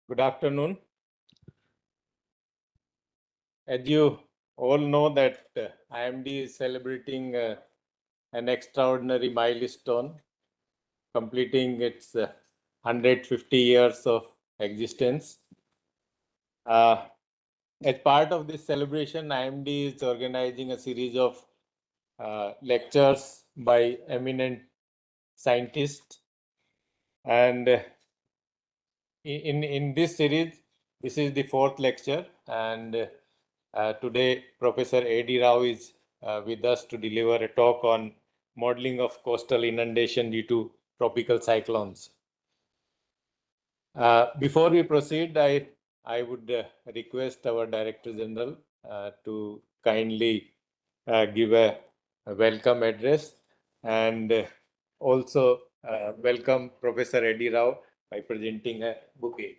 Good afternoon. As you all know that IMD is celebrating an extraordinary milestone, completing its 150 years of existence. As part of this celebration, IMD is organizing a series of lectures by eminent scientists. And in this series, this is the fourth lecture. And today, Professor A.D. Rao is with us to deliver a talk on modeling of coastal inundation due to tropical cyclones. Before we proceed, I would request our Director General to kindly give a welcome address and also welcome Professor A.D. Rao by presenting a bouquet.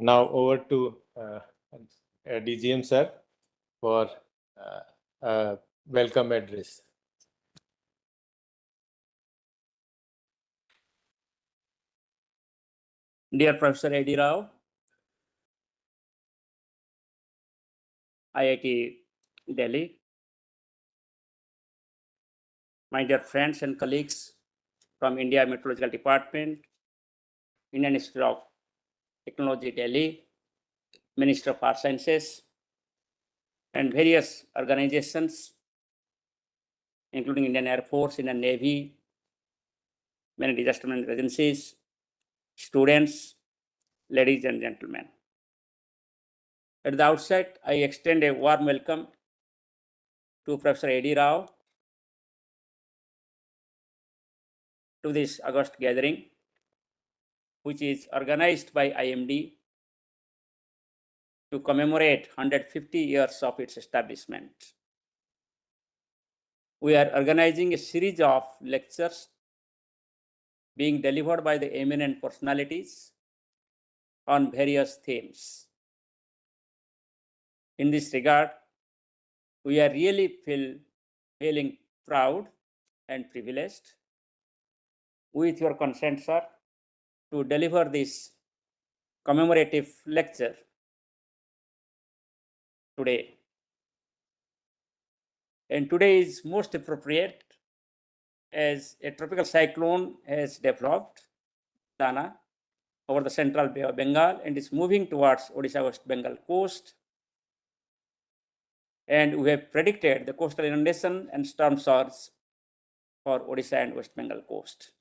Now over to DGM sir for welcome address. Dear Professor A.D. Rao, IIT Delhi, my dear friends and colleagues from India Meteorological Department, Indian Institute of Technology Delhi, Minister of Earth Sciences, and various organizations, including Indian Air Force, Indian Navy, many disaster management agencies, students, ladies and gentlemen. At the outset, I extend a warm welcome to Professor A.D. Rao to this August gathering, which is organized by IMD to commemorate 150 years of its establishment. We are organizing a series of lectures being delivered by the eminent personalities on various themes. In this regard, we are really feeling proud and privileged, with your consent, sir, to deliver this commemorative lecture today. And today is most appropriate as a tropical cyclone has developed, Dana, over the central Bay of Bengal and is moving towards Odisha West Bengal coast. And we have predicted the coastal inundation and storm surge for Odisha and West Bengal coast.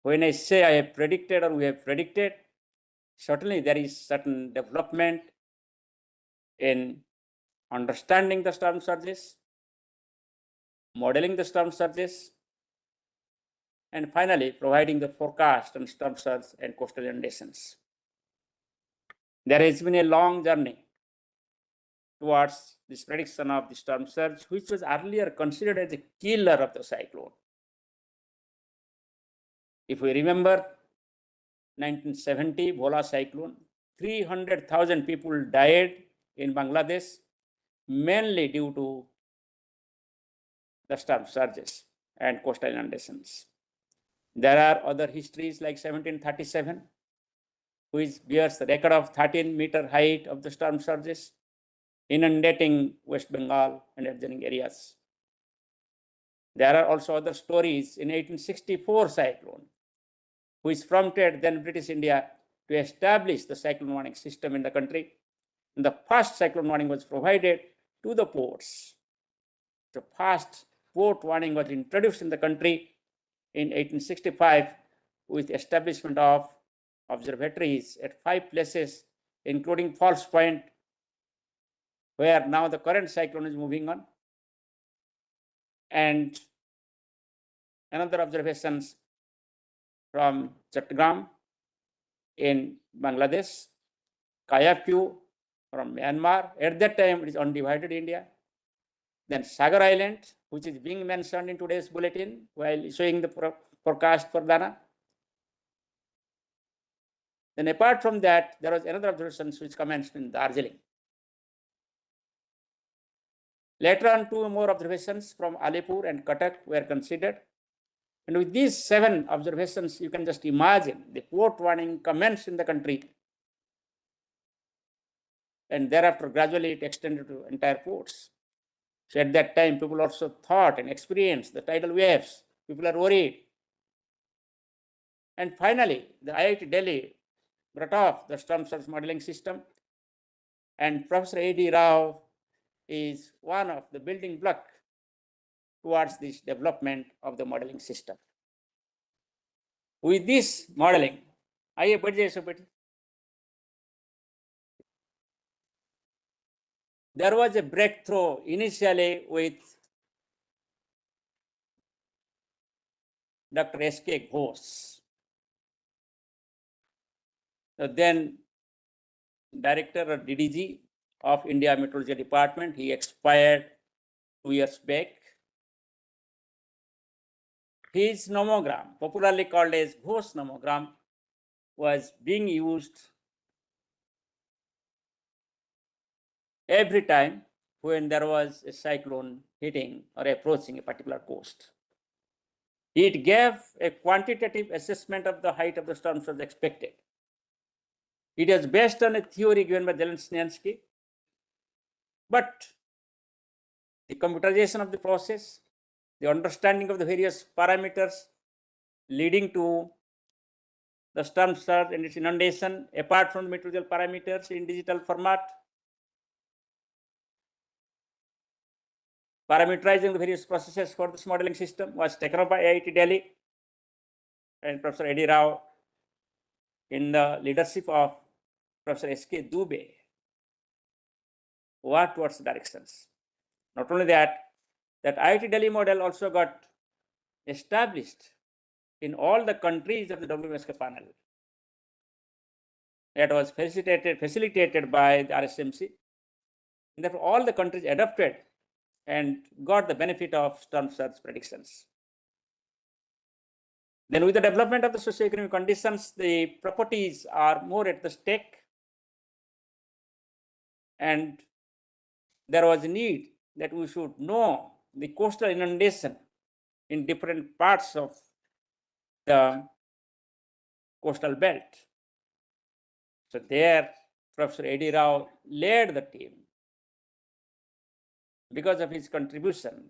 When I say I have predicted or we have predicted, certainly there is certain development in understanding the storm surges, modeling the storm surges, and finally providing the forecast on storm surge and coastal inundations. There has been a long journey towards this prediction of the storm surge, which was earlier considered as a killer of the cyclone. If we remember 1970 Bhola cyclone, 300,000 people died in Bangladesh, mainly due to the storm surges and coastal inundations. There are other histories like 1737, which bears the record of 13-meter height of the storm surges, inundating West Bengal and adjoining areas. There are also other stories in 1864 cyclone, which prompted then British India to establish the cyclone warning system in the country. And the first cyclone warning was provided to the ports. The first port warning was introduced in the country in 1865 with establishment of observatories at 5 places, including Falls Point, where now the current cyclone is moving on. And another observations from Chattogram in Bangladesh, Kayaku from Myanmar. At that time, it is undivided India. Then Sagar Island, which is being mentioned in today's bulletin while showing the forecast for Dana. Then apart from that, there was another observation which commenced in Darjeeling. Later on, 2 more observations from Alipur and Cuttack were considered. And with these 7 observations, you can just imagine the port warning commenced in the country. And thereafter, gradually it extended to entire ports. So at that time, people also thought and experienced the tidal waves. People are worried. And finally, the IIT Delhi brought off the storm surge modeling system. And Professor A.D. Rao is one of the building blocks towards this development of the modeling system. With this modeling, there was a breakthrough initially with Dr. S.K. Ghosh. So then Director of DDG of India Meteorological Department, he expired 2 years back. His nomogram, popularly called as Ghosh nomogram, was being used every time when there was a cyclone hitting or approaching a particular coast. It gave a quantitative assessment of the height of the storm surge expected. It is based on a theory given by Zelensky, but the computerization of the process, the understanding of the various parameters leading to the storm surge and its inundation, apart from the meteorological parameters in digital format, parameterizing the various processes for this modeling system was taken up by IIT Delhi and Professor A.D. Rao in the leadership of Professor S.K. Dubey worked towards the directions. Not only that IIT Delhi model also got established in all the countries of the WMSK panel. That was facilitated by the RSMC. And therefore, all the countries adopted and got the benefit of storm surge predictions. Then with the development of the socioeconomic conditions, the properties are more at the stake. And there was a need that we should know the coastal inundation in different parts of the coastal belt. So there, Professor A.D. Rao led the team. Because of his contribution,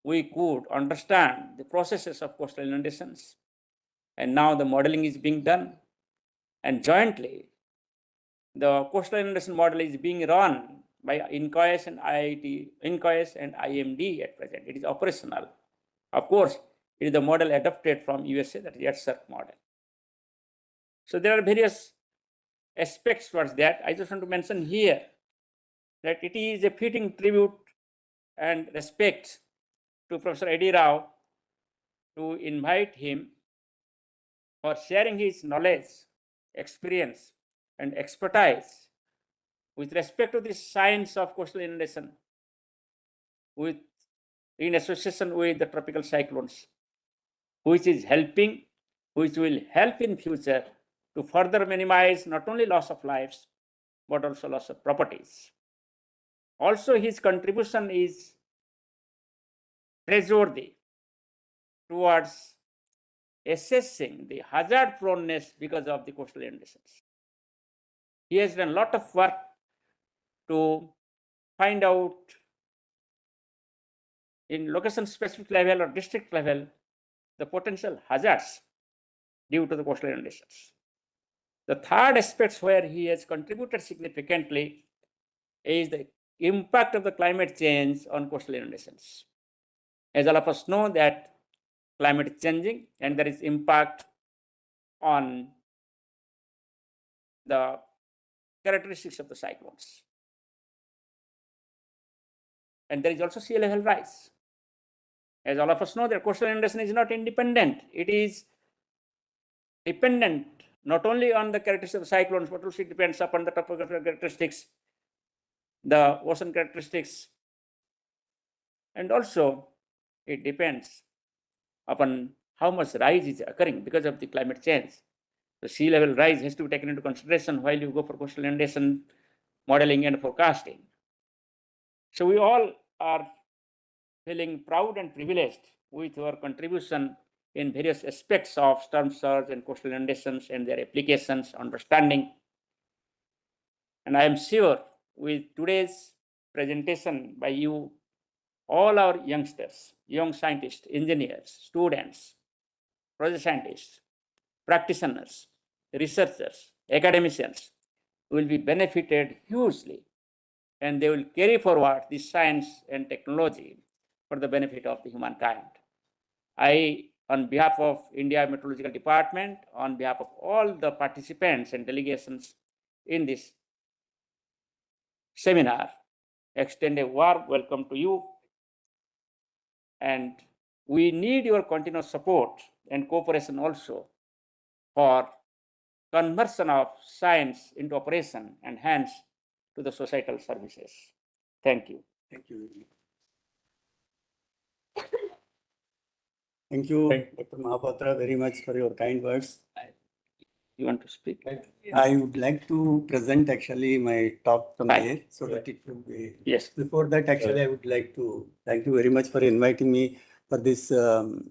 we could understand the processes of coastal inundations. And now the modeling is being done. And jointly, the coastal inundation model is being run by INCOIS and IMD at present. It is operational. Of course, it is the model adopted from USA, that is ERCIRC model. So there are various aspects towards that. I just want to mention here that it is a fitting tribute and respect to Professor A.D. Rao to invite him for sharing his knowledge, experience, and expertise with respect to the science of coastal inundation in association with the tropical cyclones, which will help in future to further minimize not only loss of lives, but also loss of properties. Also, his contribution is praiseworthy towards assessing the hazard proneness because of the coastal inundations. He has done a lot of work to find out in location specific level or district level the potential hazards due to the coastal inundations. The third aspect where he has contributed significantly is the impact of the climate change on coastal inundations. As all of us know that climate is changing and there is impact on the characteristics of the cyclones. And there is also sea level rise. As all of us know, that coastal inundation is not independent. It is dependent not only on the characteristics of cyclones, but also it depends upon the topographical characteristics, the ocean characteristics, and also it depends upon how much rise is occurring because of the climate change. The sea level rise has to be taken into consideration while you go for coastal inundation modeling and forecasting. So we all are feeling proud and privileged with our contribution in various aspects of storm surge and coastal inundations and their applications, understanding. And I am sure with today's presentation by you, all our youngsters, young scientists, engineers, students, project scientists, practitioners, researchers, academicians will be benefited hugely, and they will carry forward this science and technology for the benefit of the humankind. I, on behalf of India Meteorological Department, on behalf of all the participants and delegations in this seminar, extend a warm welcome to you. And we need your continuous support and cooperation also for conversion of science into operation and hence to the societal services. Thank you. Thank you. Thank you, Dr. Mahapatra, very much for your kind words. You want to speak? I would like to present actually my talk from Fine. here so that it will be. Yes. Before that, actually, I would like to thank you very much for inviting me for this on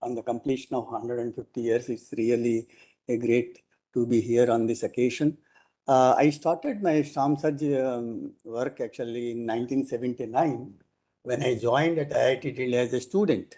the completion of 150 years. It's really a great to be here on this occasion. I started my storm surge work actually in 1979 when I joined at IIT Delhi as a student.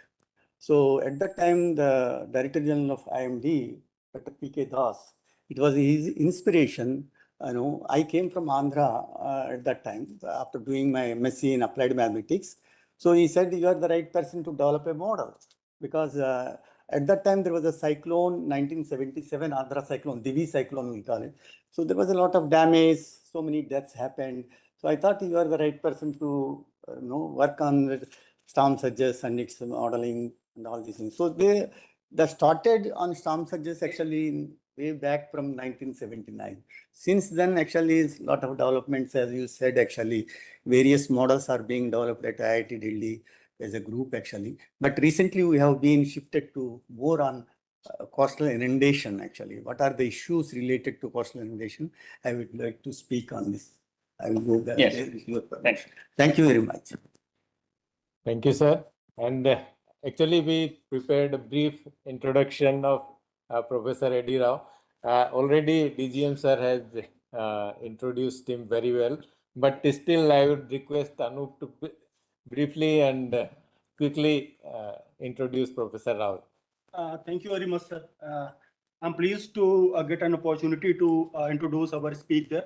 So at that time, the Director General of IMD, Dr. P.K. Das, it was his inspiration. I came from Andhra at that time after doing my MSc in applied mathematics. So he said, you are the right person to develop a model because at that time there was a cyclone, 1977 Andhra cyclone, Divi cyclone we call it. So there was a lot of damage, so many deaths happened. So I thought you are the right person to work on storm surges and its modeling and all these things. So they started on storm surges actually way back from 1979. Since then, actually, a lot of developments, as you said, actually, various models are being developed at IIT Delhi as a group, actually. But recently, we have been shifted to more on coastal inundation, actually. What are the issues related to coastal inundation? I would like to speak on this. I will go there. Yes. Thanks. Thank you very much. Thank you, sir. And actually, we prepared a brief introduction of Professor Eddie Rao. Already, DGM sir has introduced him very well, but still, I would request Anup to briefly and quickly introduce Professor Rao. Thank you very much, sir. I'm pleased to get an opportunity to introduce our speaker.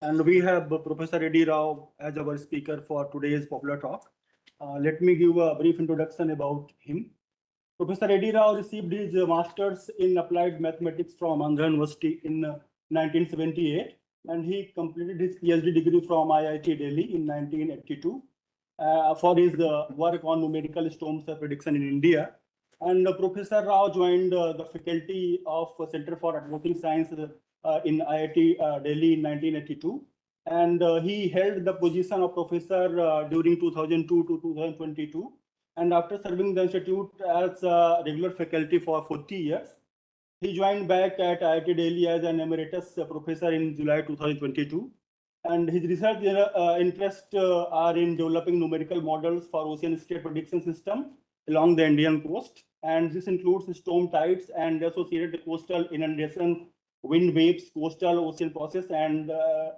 And we have Professor Eddie Rao as our speaker for today's popular talk. Let me give a brief introduction about him. Professor Eddie Rao received his master's in applied mathematics from Andhra University in 1978, and he completed his Ph.D. degree from IIT Delhi in 1982 for his work on numerical storm surge prediction in India. And Professor Rao joined the faculty of Center for Atmospheric Science in IIT Delhi in 1982. And he held the position of professor during 2002 to 2022. And after serving the institute as a regular faculty for 40 years, he joined back at IIT Delhi as an Emeritus Professor in July 2022. And his research interests are in developing numerical models for ocean state prediction system along the Indian coast. And this includes storm tides and associated coastal inundation, wind waves, coastal ocean process, and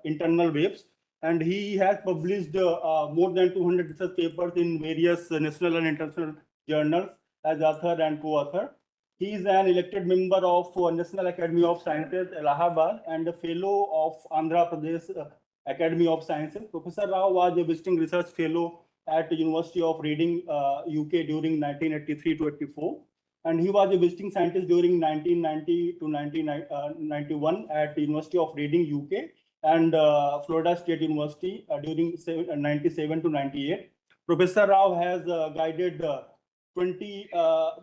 internal waves. And he has published more than 200 research papers in various national and international journals as author and co-author. He is an elected member of National Academy of Sciences, Allahabad, and a fellow of Andhra Pradesh Academy of Sciences. Professor Rao was a visiting research fellow at the University of Reading, UK during 1983 to 84. And he was a visiting scientist during 1990 to 1991 at the University of Reading, UK, and Florida State University during 97 to 98. Professor Rao has guided 20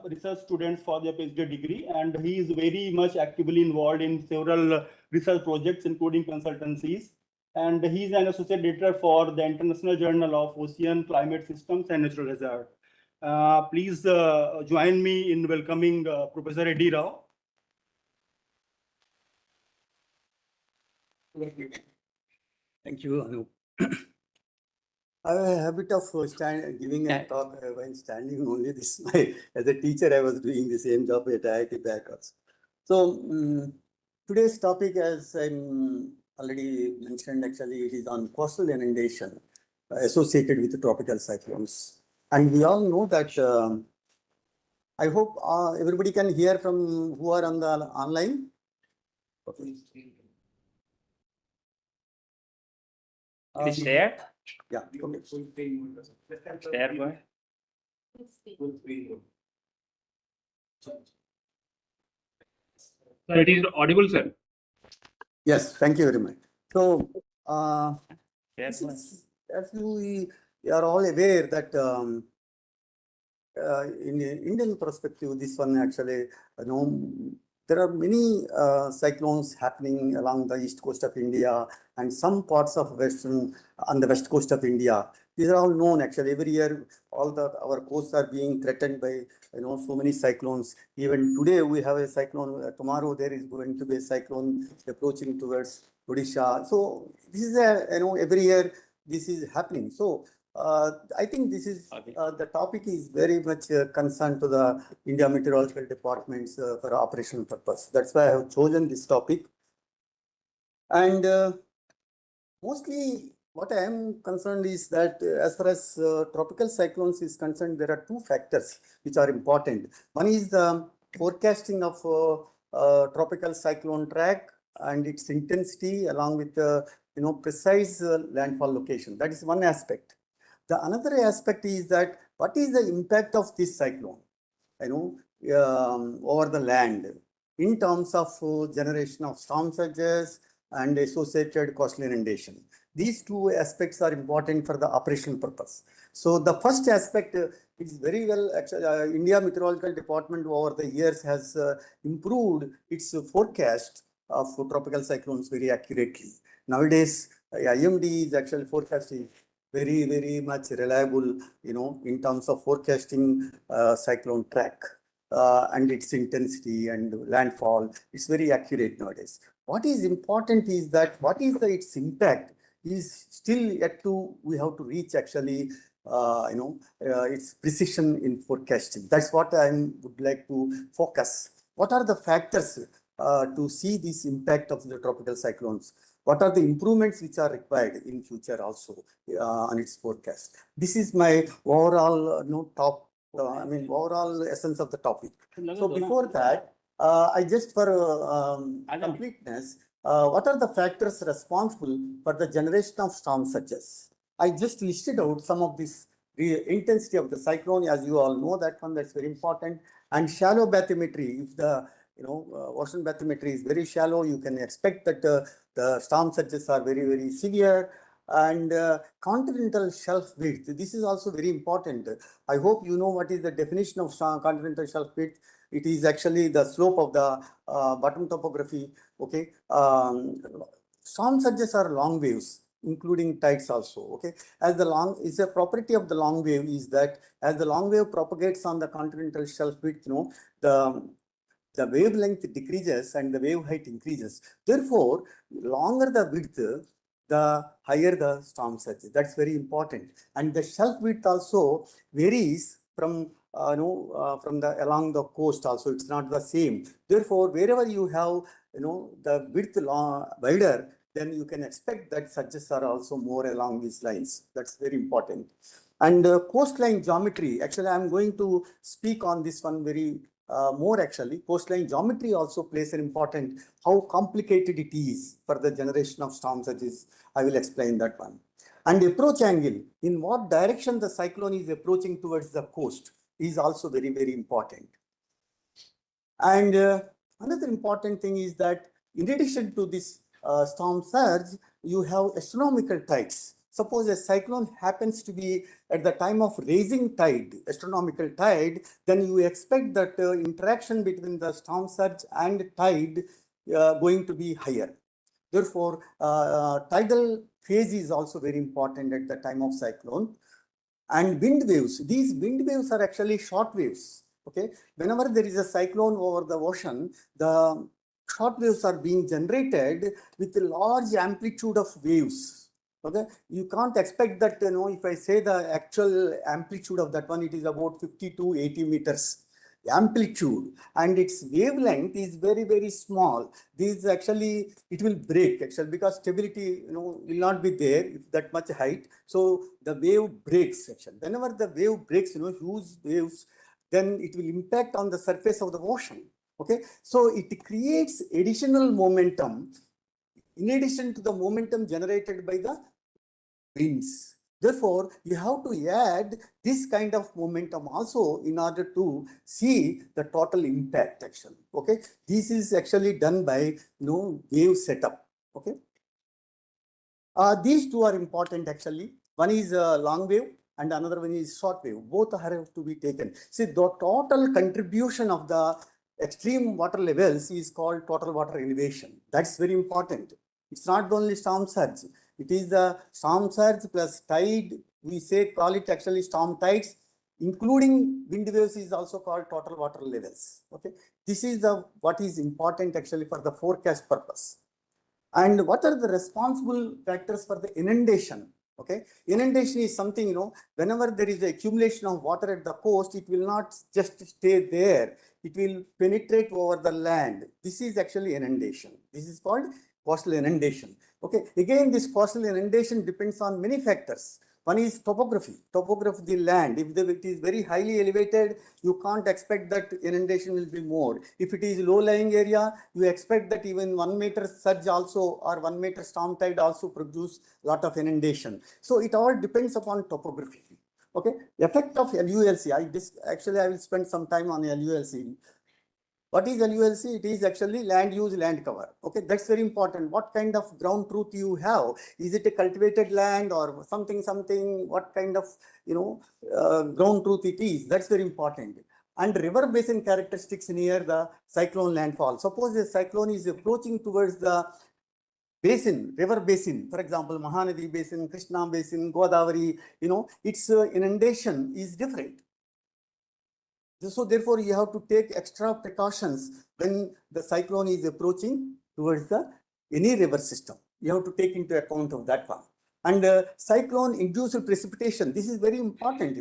research students for their PhD degree, and he is very much actively involved in several research projects, including consultancies. And he is an associate editor for the International Journal of Ocean, Climate Systems, and Natural Hazard. Please join me in welcoming Professor Eddie Rao. Thank you, Anup. I have a habit of giving a talk when standing only. This as a teacher, I was doing the same job at IIT back also. So today's topic, as I already mentioned, actually it is on coastal inundation associated with the tropical cyclones. And we all know that. I hope everybody can hear from who are on the online. Okay. It is shared. Yeah. Okay. Share, boy. Sir, it is audible, sir. Yes, thank you very much. So, Yes, as we are all aware that in the Indian perspective, this one actually, there are many cyclones happening along the east coast of India and some parts of on the west coast of India. These are all known actually. Every year, our coasts are being threatened by so many cyclones. Even today, we have a cyclone. Tomorrow, there is going to be a cyclone approaching towards Odisha. So this is every year this is happening. So I think this is the topic is very much concerned to the India Meteorological Department for operational purpose. That's why I have chosen this topic. And mostly what I am concerned is that as far as tropical cyclones is concerned, there are two factors which are important. One is the forecasting of tropical cyclone track and its intensity along with the precise landfall location. That is one aspect. The another aspect is that what is the impact of this cyclone, over the land in terms of generation of storm surges and associated coastal inundation. These two aspects are important for the operational purpose. So the first aspect is very well, actually, India Meteorological Department over the years has improved its forecast of tropical cyclones very accurately. Nowadays, IMD is actually forecasting very, very much reliable, in terms of forecasting cyclone track and its intensity and landfall. It's very accurate nowadays. What is important is that what is its impact is still yet to, we have to reach actually, its precision in forecasting. That's what I would like to focus. What are the factors to see this impact of the tropical cyclones? What are the improvements which are required in future also on its forecast? This is my overall overall essence of the topic. So before that, I just for completeness, what are the factors responsible for the generation of storm surges? I just listed out some of this intensity of the cyclone, as you all know that one, that's very important. And shallow bathymetry, if the ocean bathymetry is very shallow, you can expect that the storm surges are very, very severe. And continental shelf width, this is also very important. I hope you know what is the definition of continental shelf width. It is actually the slope of the bottom topography. Okay, storm surges are long waves, including tides also. Okay, as the long is a property of the long wave is that as the long wave propagates on the continental shelf width, the wavelength decreases and the wave height increases. Therefore, longer the width, the higher the storm surge. That's very important. And the shelf width also varies from along the coast also. It's not the same. Therefore, wherever you have the width wider, then you can expect that surges are also more along these lines. That's very important. And coastline geometry. Actually, I'm going to speak on this one very more actually. Coastline geometry also plays an important, how complicated it is for the generation of storm surges. I will explain that one. And approach angle, in what direction the cyclone is approaching towards the coast is also very, very important. And another important thing is that in addition to this storm surge, you have astronomical tides. Suppose a cyclone happens to be at the time of raising tide, astronomical tide, then you expect that interaction between the storm surge and tide going to be higher. Therefore, tidal phase is also very important at the time of cyclone. And wind waves, these wind waves are actually short waves. Okay, whenever there is a cyclone over the ocean, the short waves are being generated with a large amplitude of waves. Okay, you can't expect that, if I say the actual amplitude of that one, it is about 50 to 80 meters amplitude, and its wavelength is very, very small. These actually, it will break actually, because stability, will not be there if that much height. So the wave breaks actually. Whenever the wave breaks, huge waves, then it will impact on the surface of the ocean. Okay, so it creates additional momentum in addition to the momentum generated by the winds. Therefore, you have to add this kind of momentum also in order to see the total impact actually. Okay, this is actually done by wave setup. Okay, these two are important actually. One is long wave and another one is short wave. Both have to be taken. See, the total contribution of the extreme water levels is called total water elevation. That's very important. It's not only storm surge. It is the storm surge plus tide. We call it actually storm tides, including wind waves is also called total water levels. Okay, this is what is important actually for the forecast purpose. And what are the responsible factors for the inundation? Okay, inundation is something, whenever there is accumulation of water at the coast, it will not just stay there. It will penetrate over the land. This is actually inundation. This is called coastal inundation. Okay, again, this coastal inundation depends on many factors. One is topography of the land. If it is very highly elevated, you can't expect that inundation will be more. If it is low-lying area, you expect that even 1 meter surge also or 1 meter storm tide also produce a lot of inundation. So it all depends upon topography. Okay, effect of LULC. I will spend some time on LULC. What is LULC? It is actually land use, land cover. Okay, that's very important. What kind of ground truth you have? Is it a cultivated land or something? What kind of ground truth it is? That's very important. And river basin characteristics near the cyclone landfall. Suppose a cyclone is approaching towards the basin, river basin, for example, Mahanadi basin, Krishna basin, Godavari, its inundation is different. So therefore, you have to take extra precautions when the cyclone is approaching towards any river system. You have to take into account of that one. And cyclone induced precipitation. This is very important.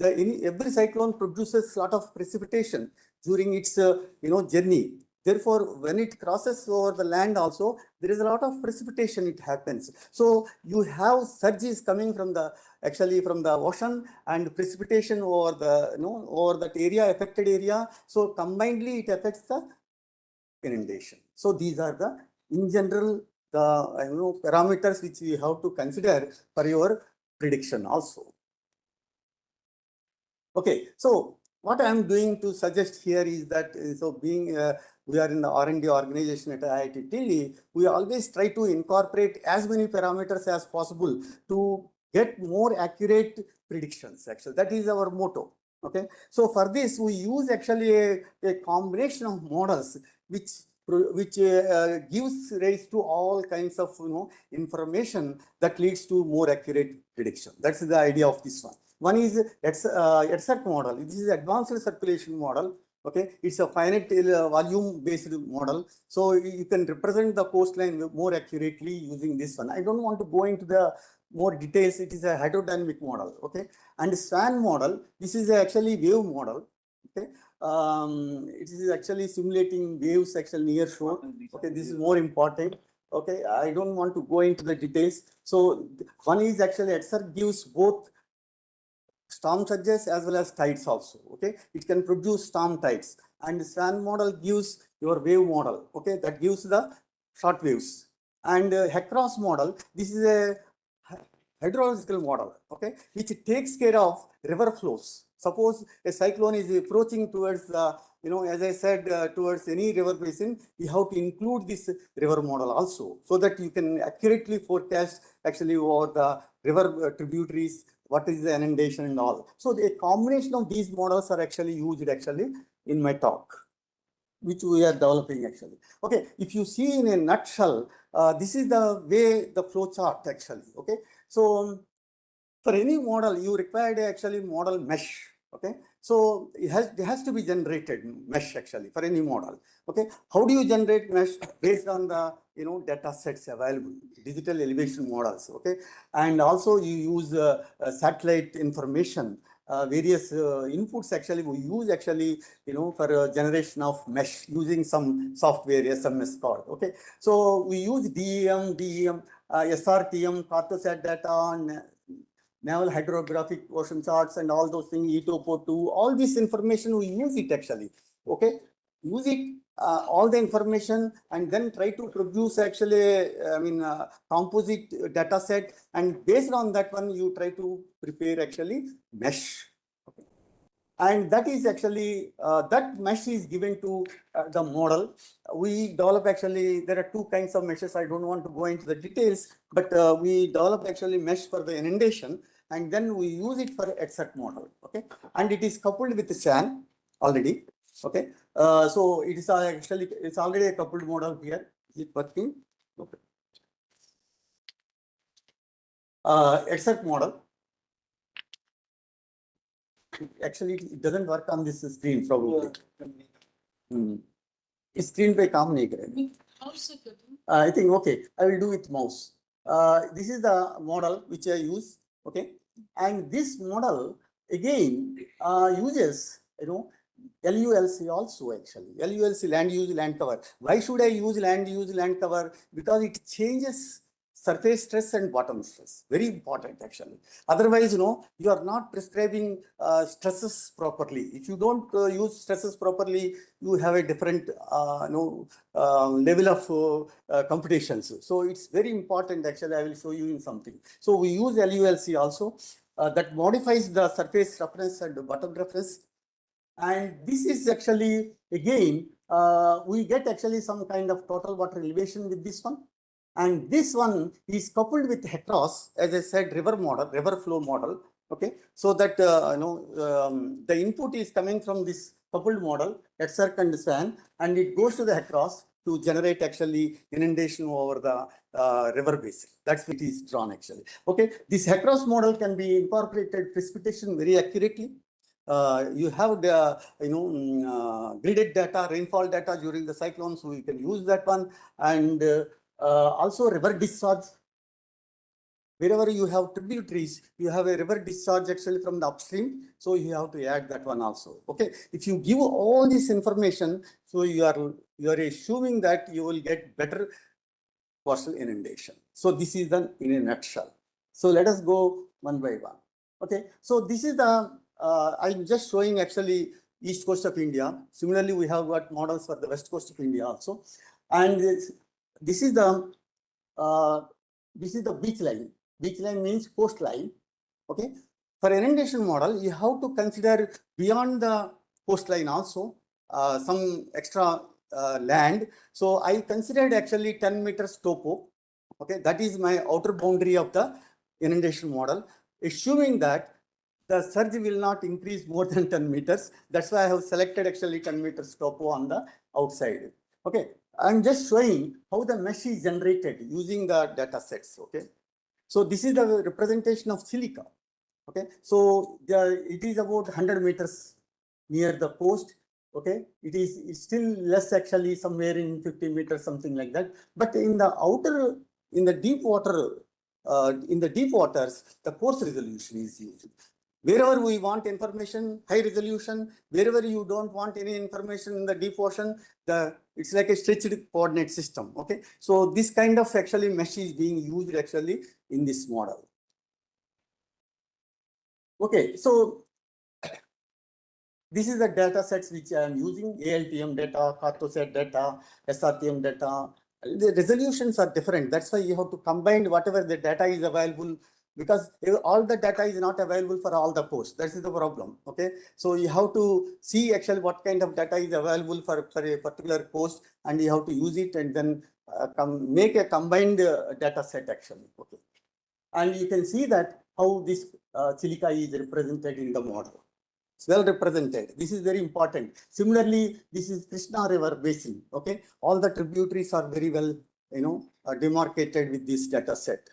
Every cyclone produces a lot of precipitation during its journey. Therefore, when it crosses over the land also, there is a lot of precipitation, it happens. So you have surges coming from the ocean and precipitation over over that area, affected area. So combinedly, it affects the inundation. So these are in general, the parameters which we have to consider for your prediction also. Okay, so what I am doing to suggest here is that, we are in the R&D organization at IIT Delhi, we always try to incorporate as many parameters as possible to get more accurate predictions. Actually, that is our motto. Okay, so for this, we use actually a combination of models which gives rise to all kinds of information that leads to more accurate prediction. That's the idea of this one. One is EDSAC model. This is advanced circulation model. Okay, it's a finite volume based model. So you can represent the coastline more accurately using this one. I don't want to go into the more details. It is a hydrodynamic model. Okay, and SWAN model. This is actually wave model. Okay, it is actually simulating waves actually near shore. Okay, this is more important. Okay, I don't want to go into the details. So one is actually EDSAC gives both storm surges as well as tides also. Okay, it can produce storm tides, and SWAN model gives your wave model. Okay, that gives the short waves. And HECROS model, this is a hydrological model. Okay, which takes care of river flows. Suppose a cyclone is approaching towards the, as I said, towards any river basin, you have to include this river model also, so that you can accurately forecast actually over the river tributaries, what is the inundation and all. So the combination of these models are actually used actually in my talk, which we are developing actually. Okay, if you see in a nutshell, this is the way the flow chart actually. Okay, so for any model, you require actually model mesh. Okay, so it has to be generated mesh actually for any model. Okay, how do you generate mesh? Based on the data sets available, digital elevation models. Okay, and also you use satellite information. Various inputs actually we use actually for generation of mesh using some software SMS called. Okay, so we use DEM, SRTM, Cartosat data, and naval hydrographic ocean charts and all those things, ETOPO2, all this information we use it actually. Okay, use it, all the information, and then try to produce actually, composite data set, and based on that one, you try to prepare actually mesh. Okay. And that is actually, that mesh is given to the model. We develop actually, there are two kinds of meshes. I don't want to go into the details, but we develop actually mesh for the inundation, and then we use it for exact model. Okay, and it is coupled with the SAN already. Okay, so it is actually, it's already a coupled model here. Is it working? Okay. Exact model. Actually, it doesn't work on this screen probably. Screen पे काम नहीं करेगा. I think okay. I will do with mouse. This is the model which I use. Okay, and this model again uses LULC also actually. LULC, land use land cover. Why should I use land use land cover? Because it changes surface stress and bottom stress. Very important actually. Otherwise, you are not prescribing stresses properly. If you don't use stresses properly, you have a different level of computations. So it's very important actually. I will show you in something. So we use LULC also that modifies the surface reference and the bottom reference. And this is actually, again, we get actually some kind of total water elevation with this one. And this one is coupled with HECROS, as I said, river model, river flow model. Okay, so that the input is coming from this coupled model, ETSERC and SWAN, and it goes to the HECROS to generate actually inundation over the river basin. That's what is drawn actually. Okay, this HECROS model can be incorporated precipitation very accurately. You have the gridded data, rainfall data during the cyclones, so you can use that one, and also river discharge. Wherever you have tributaries, you have a river discharge actually from the upstream, so you have to add that one also. Okay, if you give all this information, so you are assuming that you will get better coastal inundation. So this is the in a nutshell. So let us go one by one. Okay, so this is the I'm just showing actually east coast of India. Similarly, we have got models for the west coast of India also, and this is the beach line. Beach line means coastline. Okay, for inundation model, you have to consider beyond the coastline also some extra land. So I considered actually 10 meters topo. Okay, that is my outer boundary of the inundation model, assuming that the surge will not increase more than 10 meters. That's why I have selected actually 10 meters topo on the outside. Okay, I'm just showing how the mesh is generated using the data sets. Okay, so this is the representation of silica. Okay, so it is about 100 meters near the coast. Okay, it's still less actually, somewhere in 50 meters, something like that. But in the outer, in the deep water, in the deep waters, the coarse resolution is used. Wherever we want information, high resolution. Wherever you don't want any information in the deep ocean, it's like a stretched coordinate system. Okay, so this kind of actually mesh is being used actually in this model. Okay, so this is the data sets which I am using: ALTM data, Cartosat data, SRTM data. The resolutions are different. That's why you have to combine whatever the data is available because all the data is not available for all the posts. That is the problem. Okay, so you have to see actually what kind of data is available for a particular post, and you have to use it and then make a combined data set actually. Okay, and you can see that how this silica is represented in the model. It's well represented. This is very important. Similarly, this is Krishna River basin. Okay, all the tributaries are very well, demarcated with this data set.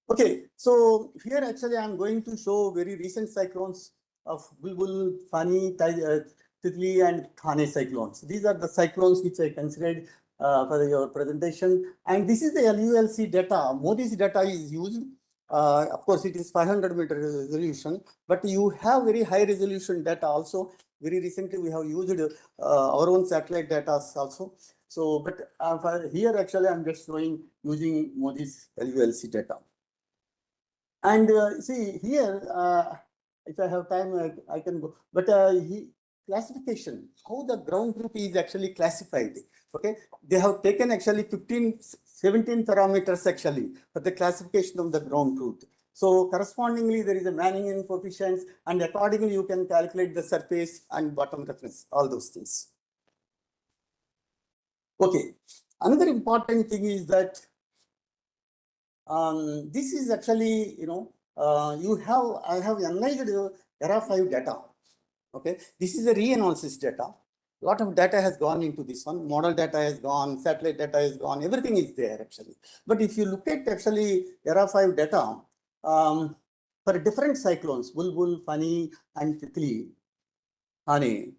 Okay, so here actually I'm going to show very recent cyclones of Bulbul, Fani, Titli, and Thane cyclones. These are the cyclones which I considered for your presentation. And this is the LULC data. Modi's data is used. Of course, it is 500 meter resolution, but you have very high resolution data also. Very recently, we have used our own satellite data also. So, but here actually, I'm just showing using Modi's LULC data. And see here, if I have time, I can go. But classification, how the ground truth is actually classified. Okay, they have taken actually 17 parameters actually for the classification of the ground truth. So correspondingly, there is a Manning coefficients, and accordingly you can calculate the surface and bottom reference, all those things. Okay, another important thing is that this is actually, I have analyzed ERA 5 data. Okay, this is a reanalysis data. A lot of data has gone into this one. Model data has gone, satellite data is gone, everything is there actually. But if you look at actually ERA 5 data, for different cyclones, Bulbul, Fani, and Titli, Thane,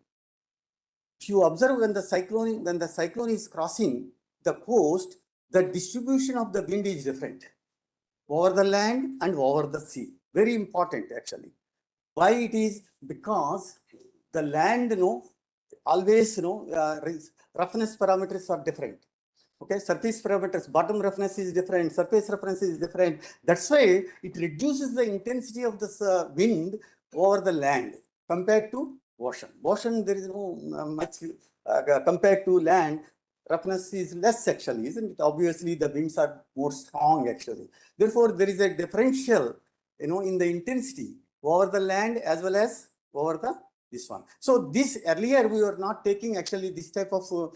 if you observe when the cyclone is crossing the coast, the distribution of the wind is different over the land and over the sea. Very important actually. Why it is? Because the land, always, roughness parameters are different. Okay, surface parameters, bottom roughness is different, surface roughness is different. That's why it reduces the intensity of the wind over the land compared to ocean. Ocean, there is no much compared to land. Roughness is less actually, isn't it? Obviously, the winds are more strong actually. Therefore, there is a differential, in the intensity over the land as well as over this one. So this earlier we were not taking actually this type of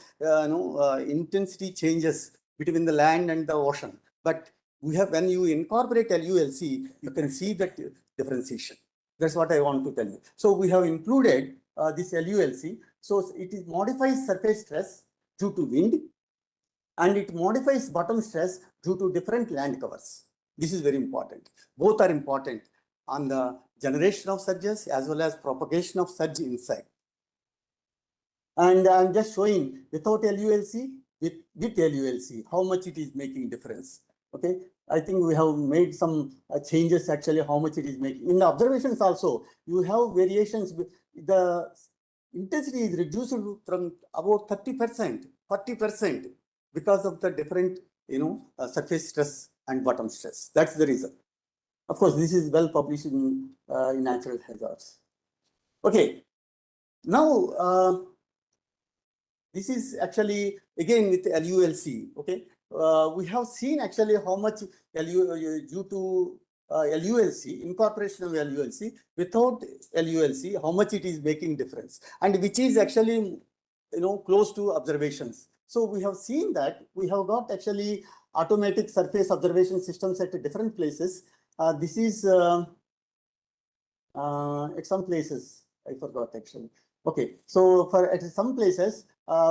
intensity changes between the land and the ocean. But we have, when you incorporate LULC, you can see that differentiation. That's what I want to tell you. So we have included this LULC. So it modifies surface stress due to wind, and it modifies bottom stress due to different land covers. This is very important. Both are important on the generation of surges as well as propagation of surge inside. And I'm just showing without LULC, with LULC, how much it is making difference. Okay, I think we have made some changes actually, how much it is making. In the observations also, you have variations. The intensity is reduced from about 30%, 40% because of the different, surface stress and bottom stress. That's the reason. Of course, this is well published in Natural Hazards. Okay, now this is actually again with LULC. Okay, we have seen actually how much due to LULC, incorporation of LULC, without LULC, how much it is making difference, and which is actually, close to observations. So we have seen that we have got actually automatic surface observation systems at different places. This is at some places, I forgot actually. Okay, so at some places,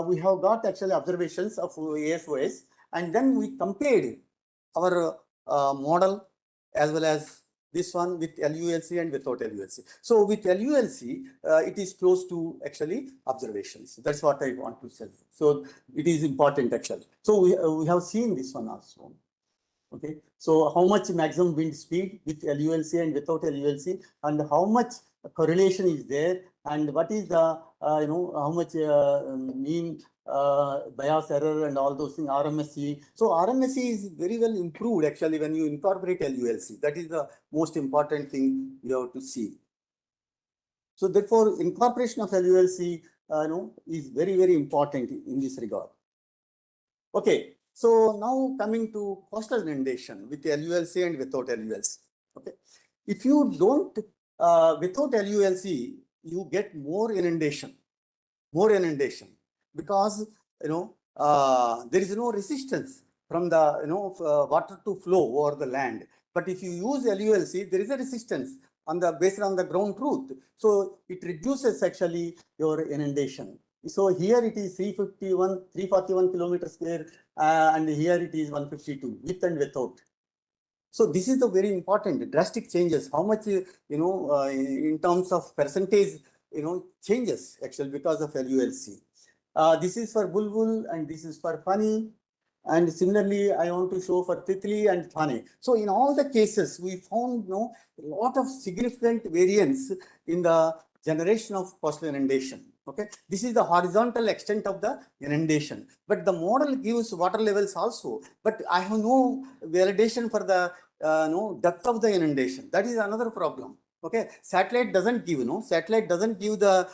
we have got actually observations of AFOS, and then we compared our model as well as this one with LULC and without LULC. So with LULC, it is close to actually observations. That's what I want to say. So it is important actually. So we have seen this one also. Okay, so how much maximum wind speed with LULC and without LULC, and how much correlation is there, and what is the how much mean bias error and all those things, RMSE. So RMSE is very well improved actually when you incorporate LULC. That is the most important thing you have to see. So therefore, incorporation of LULC is very, very important in this regard. Okay. So now coming to coastal inundation with LULC and without LULC. Okay, if you don't without LULC, you get more inundation because there is no resistance from the water to flow over the land. But if you use LULC, there is a resistance based on the ground truth. So it reduces actually your inundation. So here it is 341 kilometers square, and here it is 152 with and without. So this is the very important drastic changes. How much in terms of percentage changes actually because of LULC. This is for bulbul and this is for Fani. And similarly, I want to show for Titli and Thane. So in all the cases, we found a lot of significant variance in the generation of coastal inundation. Okay, this is the horizontal extent of the inundation, but the model gives water levels also. But I have no validation for the depth of the inundation. That is another problem. Okay, satellite doesn't give the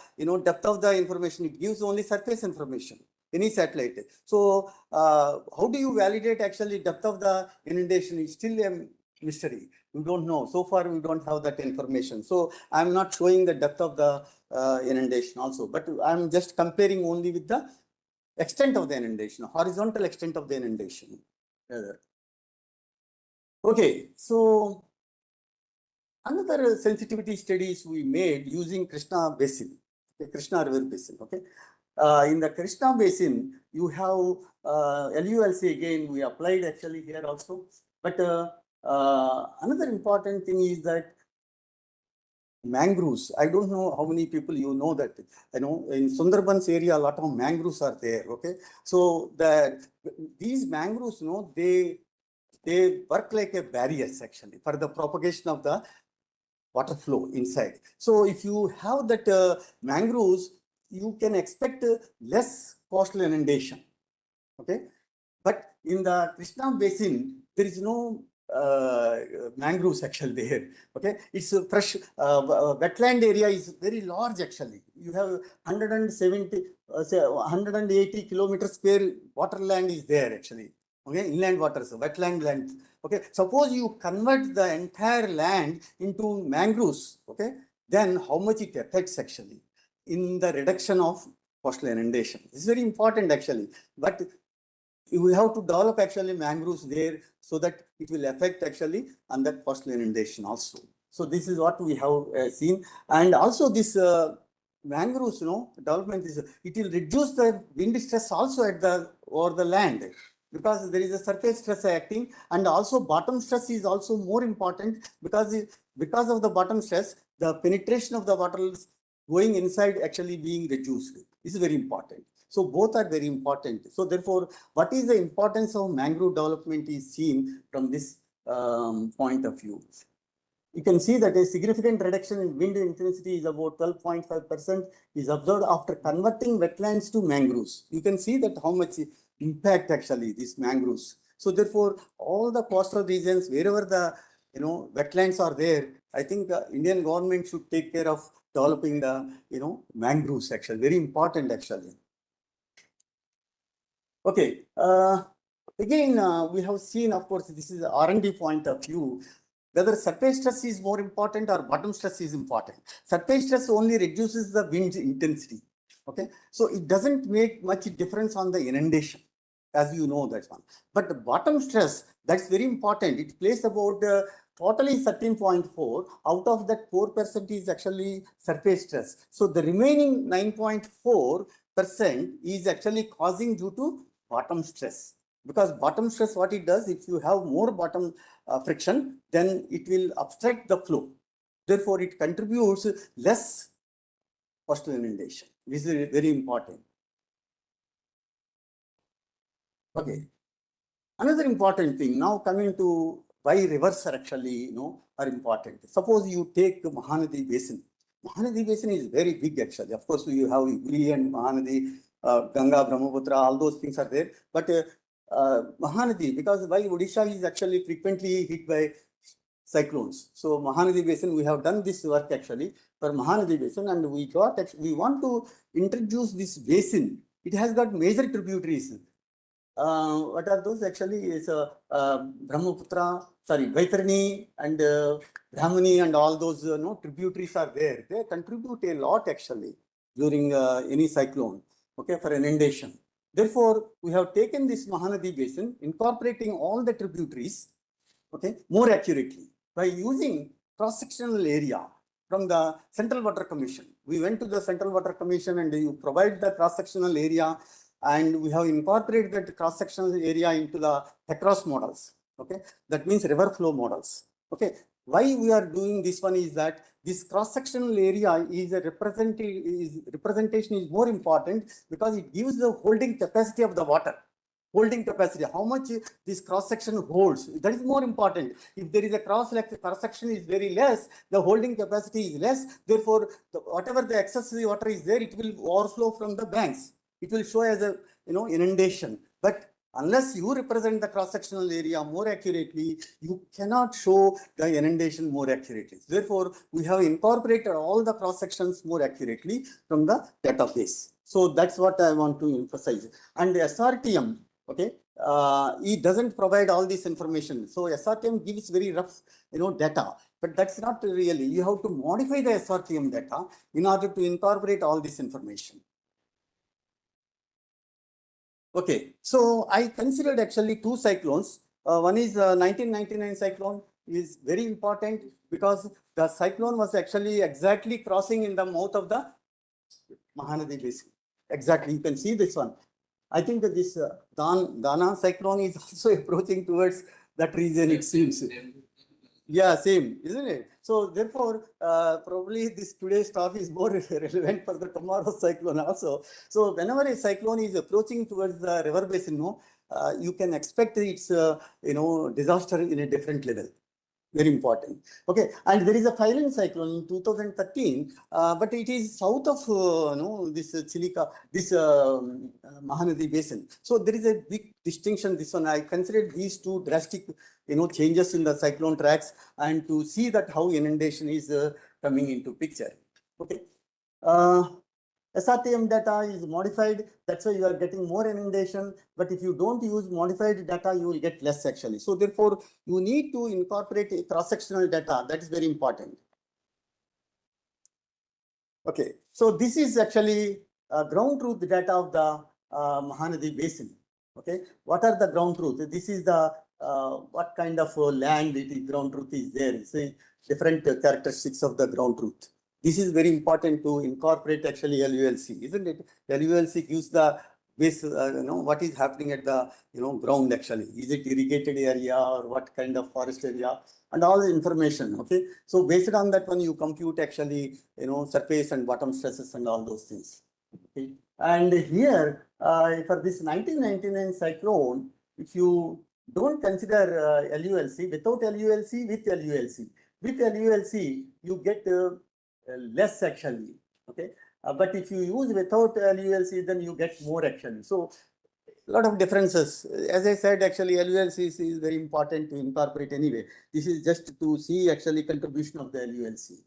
depth of the information. It gives only surface information. Any satellite. So how do you validate actually depth of the inundation? Is still a mystery. We don't know. So far, we don't have that information. So I'm not showing the depth of the inundation also, but I'm just comparing only with the extent of the inundation, horizontal extent of the inundation. Okay, so another sensitivity studies we made using Krishna Basin, the Krishna River Basin. Okay, in the Krishna Basin, you have LULC again. We applied actually here also, but another important thing is that mangroves. I don't know how many people know that. In Sundarbans area, a lot of mangroves are there. Okay, so these mangroves, they work like a barriers actually for the propagation of the water flow inside. So if you have that mangroves, you can expect less coastal inundation. Okay, but in the Krishna Basin, there is no mangroves actually there. Okay, it's a fresh wetland area is very large actually. You have 180 kilometers square water land is there actually. Okay, inland waters, wetland land. Okay, suppose you convert the entire land into mangroves. Okay, then how much it affects actually in the reduction of coastal inundation. This is very important actually, but you have to develop actually mangroves there so that it will affect actually on that coastal inundation also. So this is what we have seen, and also this mangroves, development is it will reduce the wind stress also over the land, because there is a surface stress acting, and also bottom stress is also more important because of the bottom stress, the penetration of the water going inside actually being reduced. This is very important. So both are very important. So therefore, what is the importance of mangrove development is seen from this point of view. You can see that a significant reduction in wind intensity is about 12.5% is observed after converting wetlands to mangroves. You can see that how much impact actually these mangroves. So therefore, all the coastal regions, wherever the wetlands are there, I think Indian government should take care of developing the mangroves actually. Very important actually. Okay, again, we have seen, of course, this is the R&D point of view, whether surface stress is more important or bottom stress is important. Surface stress only reduces the wind intensity. Okay, so it doesn't make much difference on the inundation, as you know that one. But the bottom stress, that's very important. It plays about totally 13.4. Out of that, 4% is actually surface stress. So the remaining 9.4% is actually causing due to bottom stress, because bottom stress, what it does, if you have more bottom friction, then it will obstruct the flow. Therefore, it contributes less coastal inundation. This is very important. Okay. Another important thing, now coming to why rivers are actually are important. Suppose you take Mahanadi Basin. Mahanadi Basin is very big actually. Of course, you have Uri and Mahanadi, Ganga, Brahmaputra, all those things are there. But Mahanadi, because why Odisha is actually frequently hit by cyclones. So Mahanadi Basin, we have done this work actually for Mahanadi Basin, and we want to introduce this basin. It has got major tributaries. what are those actually is Brahmaputra, sorry, Vaitarani and Brahmani and all those tributaries are there. They contribute a lot actually during any cyclone, okay, for inundation. Therefore, we have taken this Mahanadi basin, incorporating all the tributaries, okay, more accurately by using cross-sectional area from the Central Water Commission. We went to the Central Water Commission and you provide the cross-sectional area, and we have incorporated that cross-sectional area into the across models. Okay, that means river flow models. Okay, why we are doing this one is that this cross-sectional area is a representation is more important because it gives the holding capacity of the water. Holding capacity, how much this cross section holds, that is more important. If there is a cross section is very less, the holding capacity is less. Therefore, whatever the excess water is there, it will overflow from the banks. It will show as a inundation. But unless you represent the cross sectional area more accurately, you cannot show the inundation more accurately. Therefore, we have incorporated all the cross sections more accurately from the database. So that's what I want to emphasize. And the SRTM, okay, it doesn't provide all this information. So SRTM gives very rough, data, but that's not really. You have to modify the SRTM data in order to incorporate all this information. Okay, so I considered actually two cyclones. One is 1999 cyclone is very important because the cyclone was actually exactly crossing in the mouth of the Mahanadi basin. Exactly, you can see this one. I think that this Dana cyclone is also approaching towards that region, it seems. Yeah, same, isn't it? So therefore, probably this today's talk is more relevant for the tomorrow's cyclone also. So whenever a cyclone is approaching towards the river basin, you can expect its disaster in a different level. Very important. Okay, and there is a Phailin cyclone in 2013, but it is south of this Chilika, this Mahanadi basin. So there is a big distinction. This one I considered these two drastic changes in the cyclone tracks, and to see that how inundation is coming into picture. Okay. SRTM data is modified, that's why you are getting more inundation. But if you don't use modified data, you will get less actually. So therefore, you need to incorporate a cross-sectional data. That is very important. Okay, so this is actually ground truth data of the Mahanadi basin. Okay, what are the ground truth? This is the what kind of land it is, ground truth is there. See different characteristics of the ground truth. This is very important to incorporate actually LULC, isn't it? LULC gives the base, what is happening at the ground actually. Is it irrigated area or what kind of forest area and all the information. Okay, so based on that one, you compute actually surface and bottom stresses and all those things. Okay, and here for this 1999 cyclone, if you don't consider LULC, without LULC, with LULC, you get less actually. Okay, but if you use without LULC, then you get more actually. So a lot of differences. As I said, actually LULC is very important to incorporate anyway. This is just to see actually contribution of the LULC.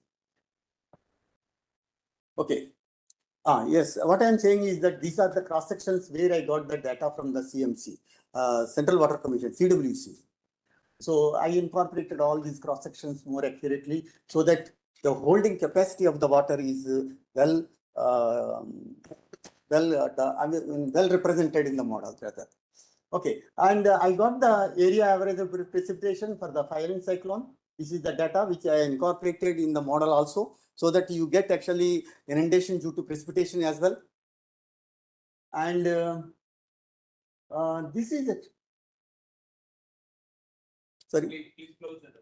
Okay. Yes, what I am saying is that these are the cross sections where I got the data from the CMC, Central Water Commission, CWC. So I incorporated all these cross sections more accurately so that the holding capacity of the water is well represented in the model rather. Okay, and I got the area average of precipitation for the Phailin cyclone. This is the data which I incorporated in the model also, so that you get actually inundation due to precipitation as well. And this is it. Sorry. Please close it.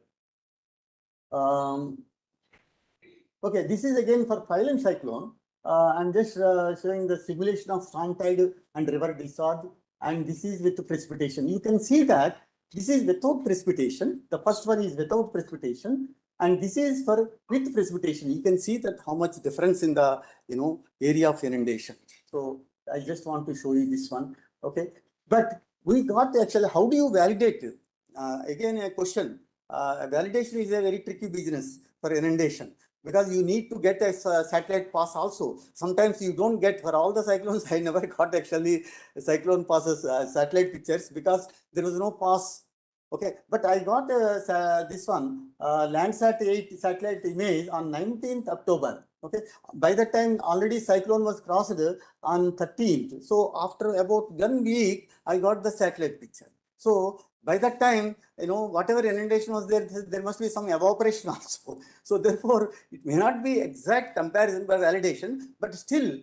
Okay, this is again for Phailin cyclone. I'm just showing the simulation of storm tide and river discharge, and this is with precipitation. You can see that this is without precipitation. The first one is without precipitation, and this is for with precipitation. You can see that how much difference in the area of inundation. So I just want to show you this one. Okay, but we got actually, how do you validate? Again, a question. Validation is a very tricky business for inundation. because you need to get a satellite pass also. Sometimes you don't get for all the cyclones. I never got actually cyclone passes, satellite pictures, because there was no pass. Okay, but I got this one, Landsat 8 satellite image on 19th October. Okay, by that time already cyclone was crossed on 13th. So after about 1 week, I got the satellite picture. So by that time, whatever inundation was there, there must be some evaporation also. So therefore, it may not be exact comparison by validation, but still,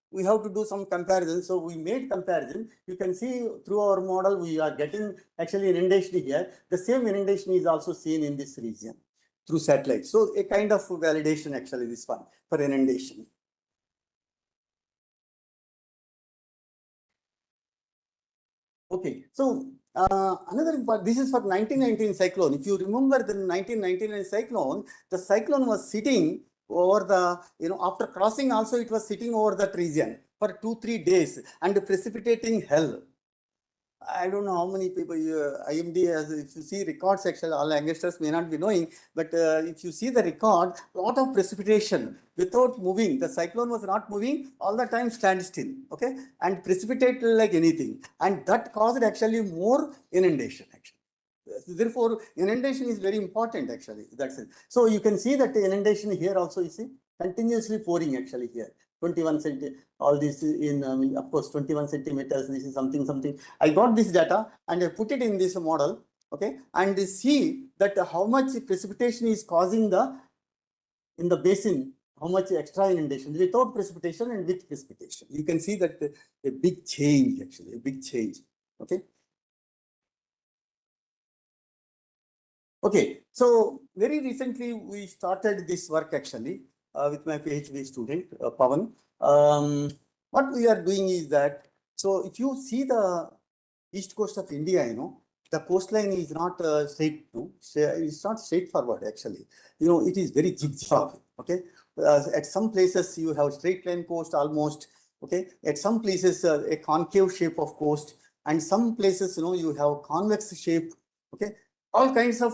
we have to do some comparison. So we made comparison. You can see through our model, we are getting actually inundation here. The same inundation is also seen in this region through satellite. So a kind of validation actually this one for inundation. Okay, so another part, this is for 1919 cyclone. If you remember the 1999 cyclone, the cyclone was sitting over the, after crossing also it was sitting over that region for 2-3 days and precipitating hell. I don't know how many people IMD has, if you see records actually, all youngsters may not be knowing, but if you see the record, a lot of precipitation without moving. The cyclone was not moving, all the time stand still, okay, and precipitate like anything. And that caused actually more inundation actually. Therefore, inundation is very important actually. That's it. So you can see that the inundation here also, you see, continuously pouring actually here. 21 centimeters, all this in, of course, 21 centimeters, this is something. I got this data and I put it in this model, okay, and see that how much precipitation is causing in the basin, how much extra inundation without precipitation and with precipitation. You can see that a big change actually, a big change, okay. Okay, so very recently we started this work actually with my PhD student, Pavan. What we are doing is that, so if you see the east coast of India, the coastline is not straight to, it's not straightforward actually. It is very zigzag, okay. At some places you have straight line coast almost, okay. At some places a concave shape of coast, and some places, you have convex shape, okay. All kinds of,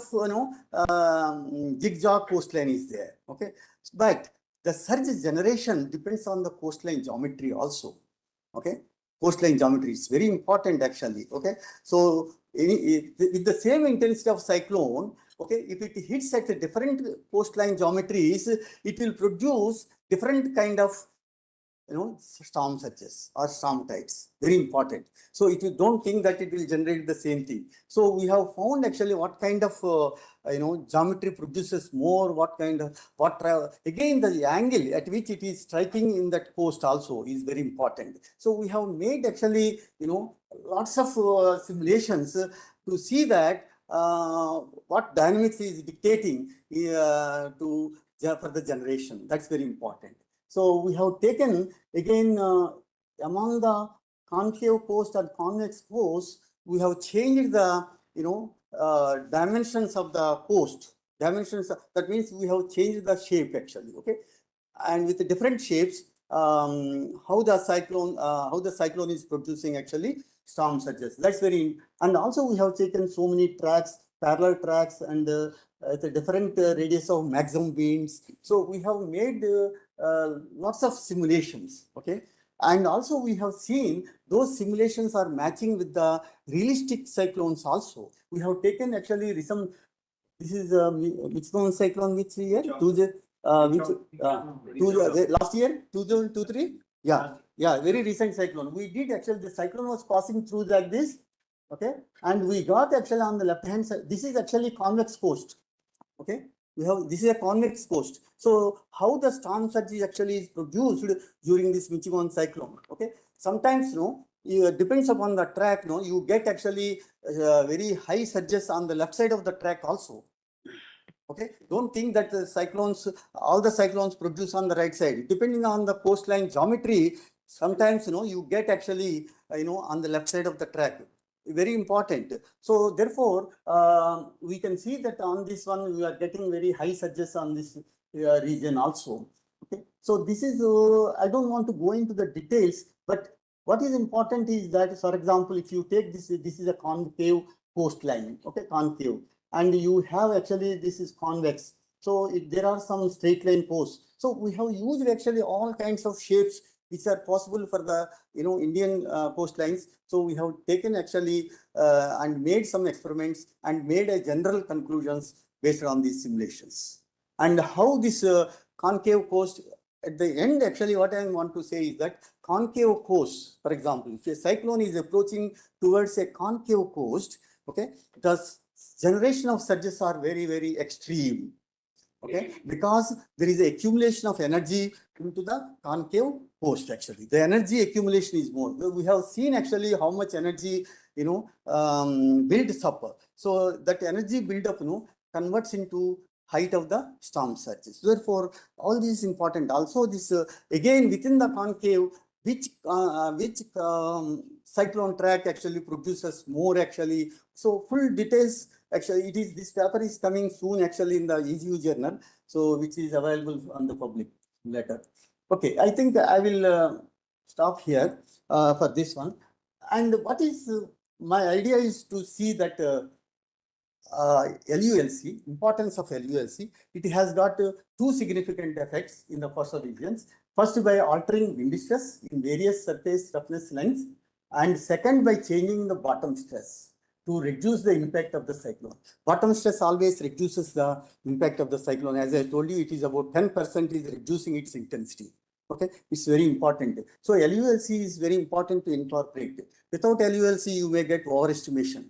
zigzag coastline is there, okay. But the surge generation depends on the coastline geometry also, okay. Coastline geometry is very important actually, okay. So with the same intensity of cyclone, okay, if it hits at a different coastline geometries, it will produce different kind of, storm surges or storm tides, very important. So if you don't think that it will generate the same thing. So we have found actually what kind of, geometry produces more, again, the angle at which it is striking in that coast also is very important. So we have made actually, lots of simulations to see that what dynamics is dictating for the generation. That's very important. So we have taken again among the concave coast and convex coast, we have changed the dimensions of the coast. Dimensions, that means we have changed the shape actually, okay, and with the different shapes, how the cyclone is producing actually storm surges. That's very, and also we have taken so many tracks, parallel tracks, and the different radius of maximum winds. So we have made lots of simulations, okay. And also we have seen those simulations are matching with the realistic cyclones also. We have taken actually some, this is which one cyclone, which year? Last year, 2023? Yeah, very recent cyclone. We did actually, the cyclone was passing through like this, okay. And we got actually on the left hand side, this is actually convex coast, okay. This is a convex coast. So how the storm surge actually is produced during this Michigan cyclone, okay. Sometimes, it depends upon the track, you get actually very high surges on the left side of the track also. Okay, don't think that the cyclones, all the cyclones produce on the right side. Depending on the coastline geometry, sometimes, you get actually, on the left side of the track. Very important. So therefore, we can see that on this one, we are getting very high surges on this region also. Okay, so this is, I don't want to go into the details, but what is important is that, for example, if you take this is a concave coastline, okay, concave, and you have actually, this is convex. So there are some straight line coasts. So we have used actually all kinds of shapes which are possible for the Indian coastlines. So we have taken actually and made some experiments and made a general conclusions based on these simulations. And how this concave coast at the end, actually what I want to say is that concave coast, for example, if a cyclone is approaching towards a concave coast, okay, the generation of surges are very, very extreme. Okay, because there is an accumulation of energy into the concave coast. Actually, the energy accumulation is more. We have seen actually how much energy builds up. So that energy build up converts into height of the storm surges. Therefore, all this is important. Also, this again within the concave, which cyclone track actually produces more actually. So full details. Actually, this paper is coming soon actually in the ECU journal, so which is available on the public later. Okay, I think I will stop here for this one. And what is my idea is to see that LULC, importance of LULC, it has got two significant effects in the coastal regions. First, by altering wind stress in various surface roughness lengths, and second, by changing the bottom stress to reduce the impact of the cyclone. Bottom stress always reduces the impact of the cyclone. As I told you, it is about 10% is reducing its intensity. Okay, it's very important. So LULC is very important to incorporate. Without LULC, you may get overestimation.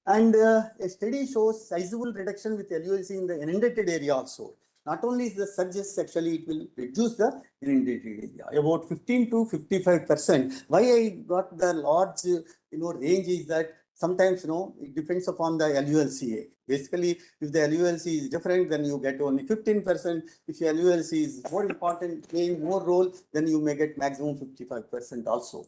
And a study shows sizable reduction with LULC in the inundated area also. Not only is the surges, actually it will reduce the inundated area, about 15 to 55%. Why I got the large range is that sometimes it depends upon the LULCA. Basically, if the LULC is different, then you get only 15%. If your LULC is more important, playing more role, then you may get maximum 55% also.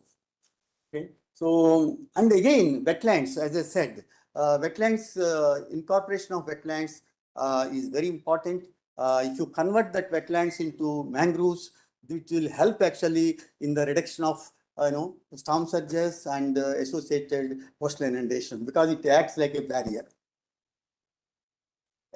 Okay. So, and again, wetlands, as I said, wetlands, incorporation of wetlands is very important. If you convert that wetlands into mangroves, it will help actually in the reduction of storm surges and associated coastal inundation, because it acts like a barrier.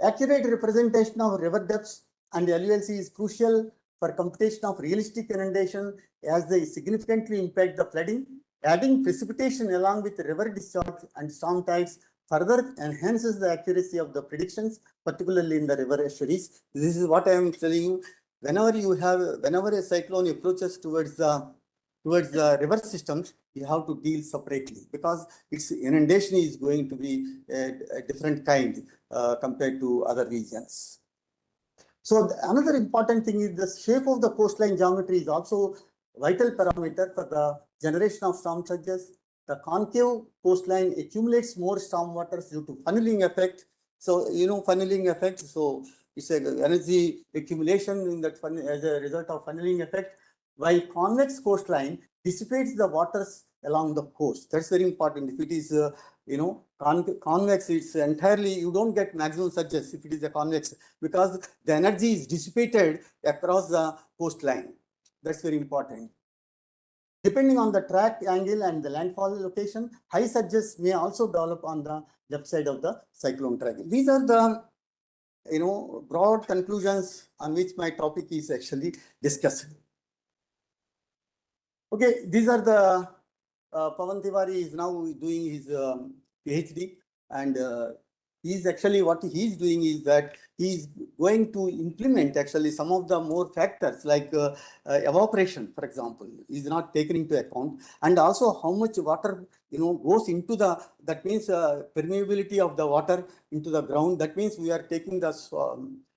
Accurate representation of river depths and LULC is crucial for computation of realistic inundation, as they significantly impact the flooding. Adding precipitation along with river discharge and storm tides further enhances the accuracy of the predictions, particularly in the river estuaries. This is what I am telling you. Whenever a cyclone approaches towards the river systems, you have to deal separately, because its inundation is going to be a different kind compared to other regions. So another important thing is the shape of the coastline geometry is also vital parameter for the generation of storm surges. The concave coastline accumulates more storm waters due to funneling effect. So funneling effect. So it's an energy accumulation in that as a result of funneling effect. While convex coastline dissipates the waters along the coast. That's very important. If it is convex, it's entirely, you don't get maximum surges if it is a convex, because the energy is dissipated across the coastline. That's very important. Depending on the track angle and the landfall location, high surges may also develop on the left side of the cyclone track. These are the broad conclusions on which my topic is actually discussed. Okay, these are the Pawan Tiwari is now doing his Ph.D. and he's actually, what he's doing is that he's going to implement actually some of the more factors like evaporation, for example, is not taken into account, and also how much water goes into the, that means permeability of the water into the ground. That means we are taking the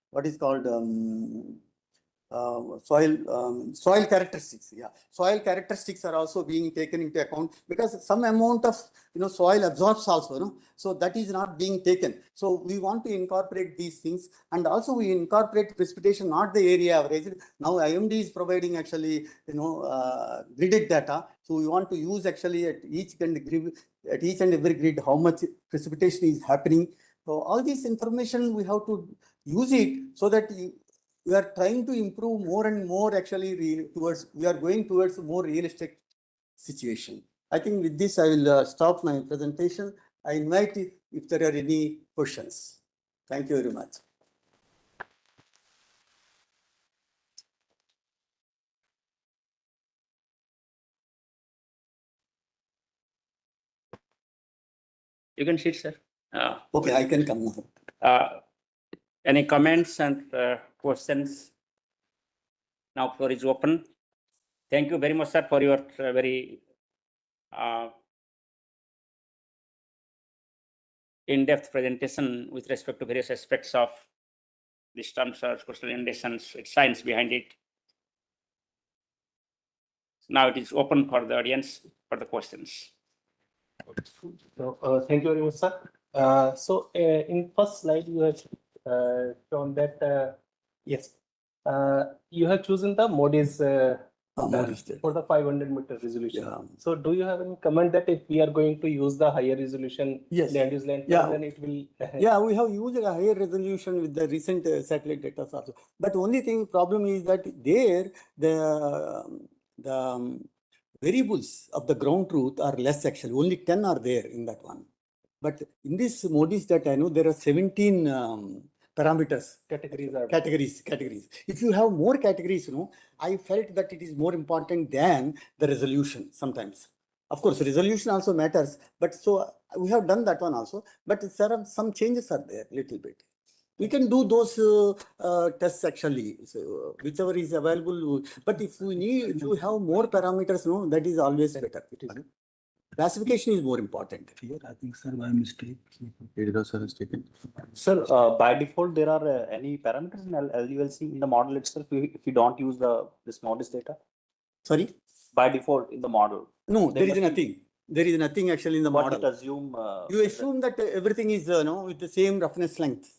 what is called soil characteristics. Yeah, soil characteristics are also being taken into account, because some amount of soil absorbs also, so that is not being taken. So we want to incorporate these things, and also we incorporate precipitation, not the area average. Now IMD is providing actually gridded data, so we want to use actually at each and every grid how much precipitation is happening. So all this information we have to use it, so that we are trying to improve more and more actually we are going towards a more realistic situation. I think with this I will stop my presentation. I invite if there are any questions. Thank you very much. You can sit, sir. Okay, I can come now. Any comments and questions? Now floor is open. Thank you very much, sir, for your very in-depth presentation with respect to various aspects of the storm surge, coastal inundations, its science behind it. Now it is open for the audience for the questions. So, thank you very much, sir. In first slide, you have shown that yes, you have chosen the Modi's for the 500-meter resolution. Yeah. So, do you have any comment that if we are going to use the higher resolution Yes. land use landfall, Yeah. then it will? Yeah, we have used a higher resolution with the recent satellite data also. But only problem is that there the variables of the ground truth are less actually. Only 10 are there in that one. But in this Modi's that I know there are 17 parameters. Categories. If you have more categories, I felt that it is more important than the resolution sometimes. Of course, resolution also matters, but so we have done that one also. But there are some changes are there little bit. We can do those tests actually, so whichever is available. But if you have more parameters, that is always better. Classification is more important. Here, I think, sir, by mistake, sir has taken. Sir, by default, there are any parameters in LULC in the model itself if you don't use this Modis data? Sorry? By default in the model. No, there is nothing. There is nothing actually in the model. But assume. You assume that everything is with the same roughness length.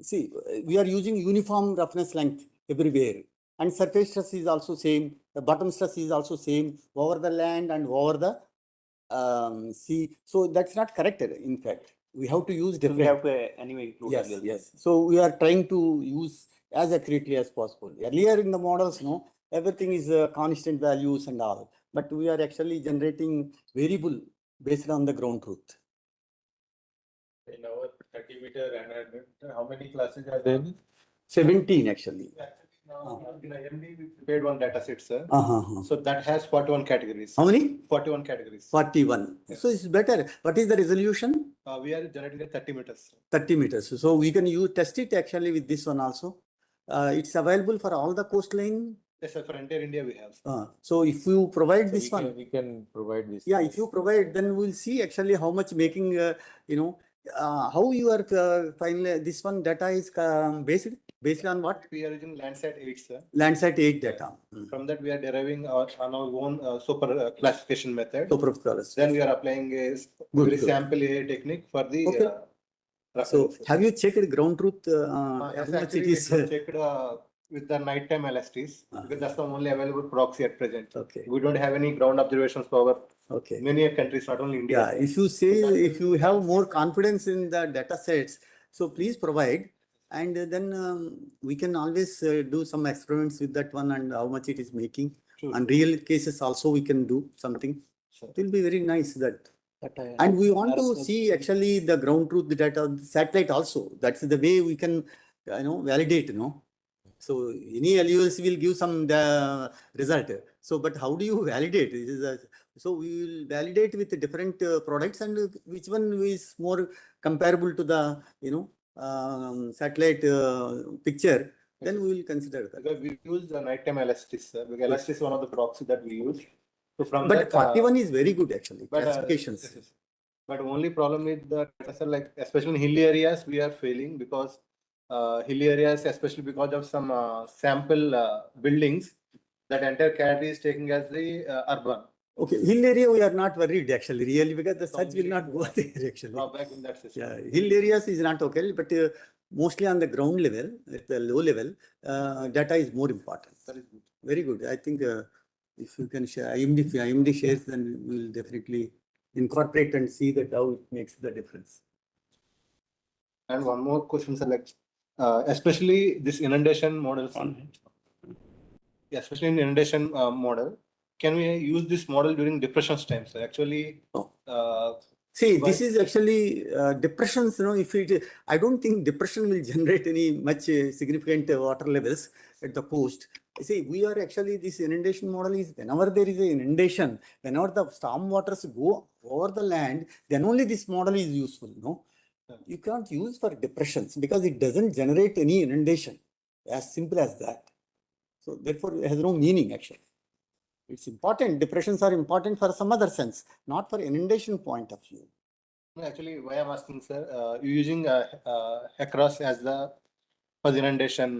See, we are using uniform roughness length everywhere. And surface stress is also same. The bottom stress is also same over the land and over the sea. So that's not correct, in fact. We have to use different. We have to anyway include LULC. Yes. So we are trying to use as accurately as possible. Earlier in the models, everything is constant values and all. But we are actually generating variable based on the ground truth. In our 30-meter and how many classes are there? 17 actually. In IMD, we prepared one data set, sir. Uh-huh. So that has 41 categories. How many? 41 categories. 41. Yes. So it's better. What is the resolution? We are generating at 30 meters. 30 meters. So we can test it actually with this one also. It's available for all the coastline. Yes, sir. For entire India, we have. So if you provide this one. We can provide this. Yeah, if you provide, then we'll see actually how much making, how you are finally, this one data is based on what? We are using Landsat 8, sir. Landsat 8 data. From that, we are deriving on our own super classification method. Super Then we are applying a very sample AI technique for the. Okay. So have you checked ground truth? How Yes, much actually, it is? we have checked with the nighttime LSTs because that's the only available proxy at present. Okay. We don't have any ground observations for many countries, not only India. Yeah, if you say, if you have more confidence in the data sets, so please provide. And then we can always do some experiments with that one and how much it is making. Sure. And real cases also we can do something. Sure. It will be very nice that. And we want to see actually the ground truth data, satellite also. That's the way we can, validate, So any LULC will give some result. So, but how do you validate? So we will validate with the different products and which one is more comparable to the, satellite picture, then we will consider that. Because we use the nighttime LSTs, because LST is one of the proxies that we use. So from but that, 41 is very good actually, but, classifications. Yes. But only problem with the like especially in hilly areas, we are failing because hilly areas, especially because of some sample buildings, that entire category is taking as the urban. Okay, hill area we are not worried actually, really, because the surge will not go there actually. Drawback in that system. Yeah, hill areas is not okay, but mostly on the ground level, at the low level, data is more important. That is good. Very good. I think if you can share, if IMD shares, then we will definitely incorporate and see that how it makes the difference. And one more question, sir, like especially this inundation model. Especially in inundation model, can we use this model during depression times? So actually, See, this is actually depressions, if I don't think depression will generate any much significant water levels at the coast. See, we are actually, this inundation model is whenever there is an inundation, whenever the storm waters go over the land, then only this model is useful, no? You can't use for depressions because it doesn't generate any inundation, as simple as that. So therefore, it has no meaning actually. It's important, depressions are important for some other sense, not for inundation point of view. Actually, why I'm asking, sir, you're using across as the for the inundation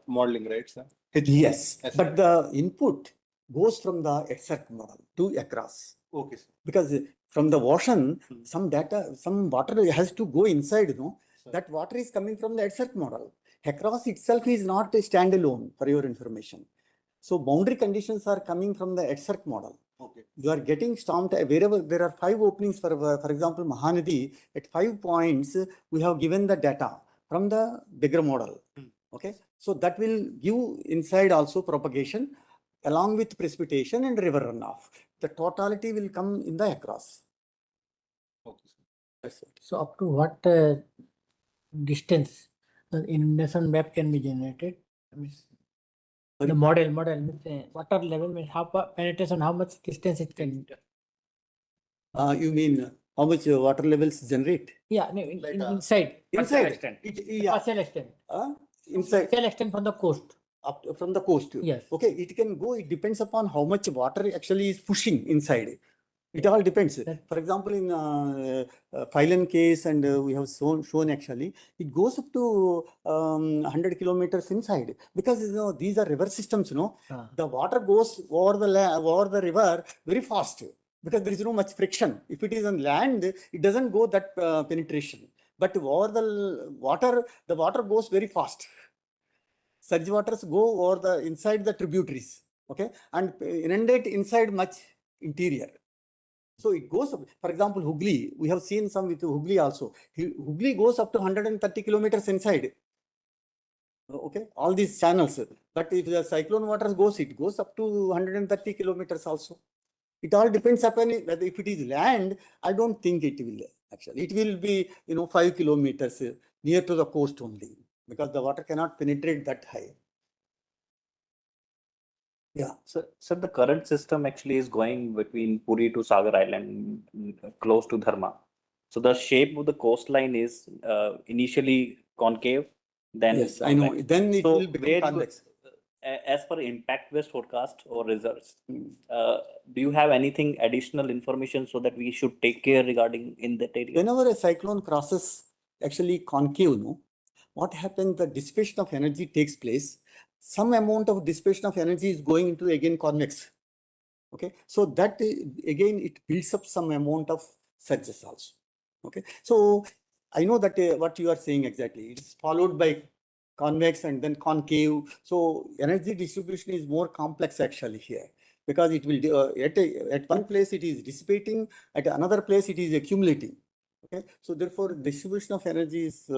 modeling, right, sir? Yes, Yes, but the input goes from the exerg model to across. Okay, sir. Because from the ocean, some data, some water has to go inside, no? Sir. That water is coming from the exerg model. Across itself is not a standalone, for your information. So boundary conditions are coming from the exerg model. Okay. You are getting storm wherever there are 5 openings for example, Mahanadi, at 5 points, we have given the data from the bigger model. Okay. So that will give inside also propagation along with precipitation and river runoff. The totality will come in the across. Okay. That's it. So up to what distance the inundation map can be generated? I mean, the model means water level means how penetration, how much distance it can. You mean how much water levels generate? Yeah, no, inside. Inside. extent. Partial extent. Inside. Partial extent from the coast. From the coast. Yes. Okay, it can go, it depends upon how much water actually is pushing inside. It all depends. For example, in Phailin case, and we have shown actually, it goes up to 100 kilometers inside because these are river systems. The water goes over the river very fast because there is no much friction. If it is on land, it doesn't go that penetration. But over the water goes very fast. Surge waters go over the inside the tributaries, okay, and inundate inside much interior. So it goes up. For example, Hooghly, we have seen some with Hooghly also. Hooghly goes up to 130 kilometers inside. Okay, all these channels. But if the cyclone waters goes, it goes up to 130 kilometers also. It all depends upon whether if it is land, I don't think it will actually. It will be 5 kilometers near to the coast only, because the water cannot penetrate that high. Yeah. So the current system actually is going between Puri to Sagar Island, close to Dharma. So the shape of the coastline is initially concave, then yes, I know. Then it will become convex. As per impact-based forecast or results, do you have anything additional information so that we should take care regarding in that area? Whenever a cyclone crosses actually concave, what happens? The dissipation of energy takes place. Some amount of dissipation of energy is going into again convex. Okay, so that again it builds up some amount of surges also. Okay, so I know that what you are saying exactly. It's followed by convex and then concave. So energy distribution is more complex actually here, because it will at one place it is dissipating, at another place it is accumulating. Okay, so therefore distribution of energy is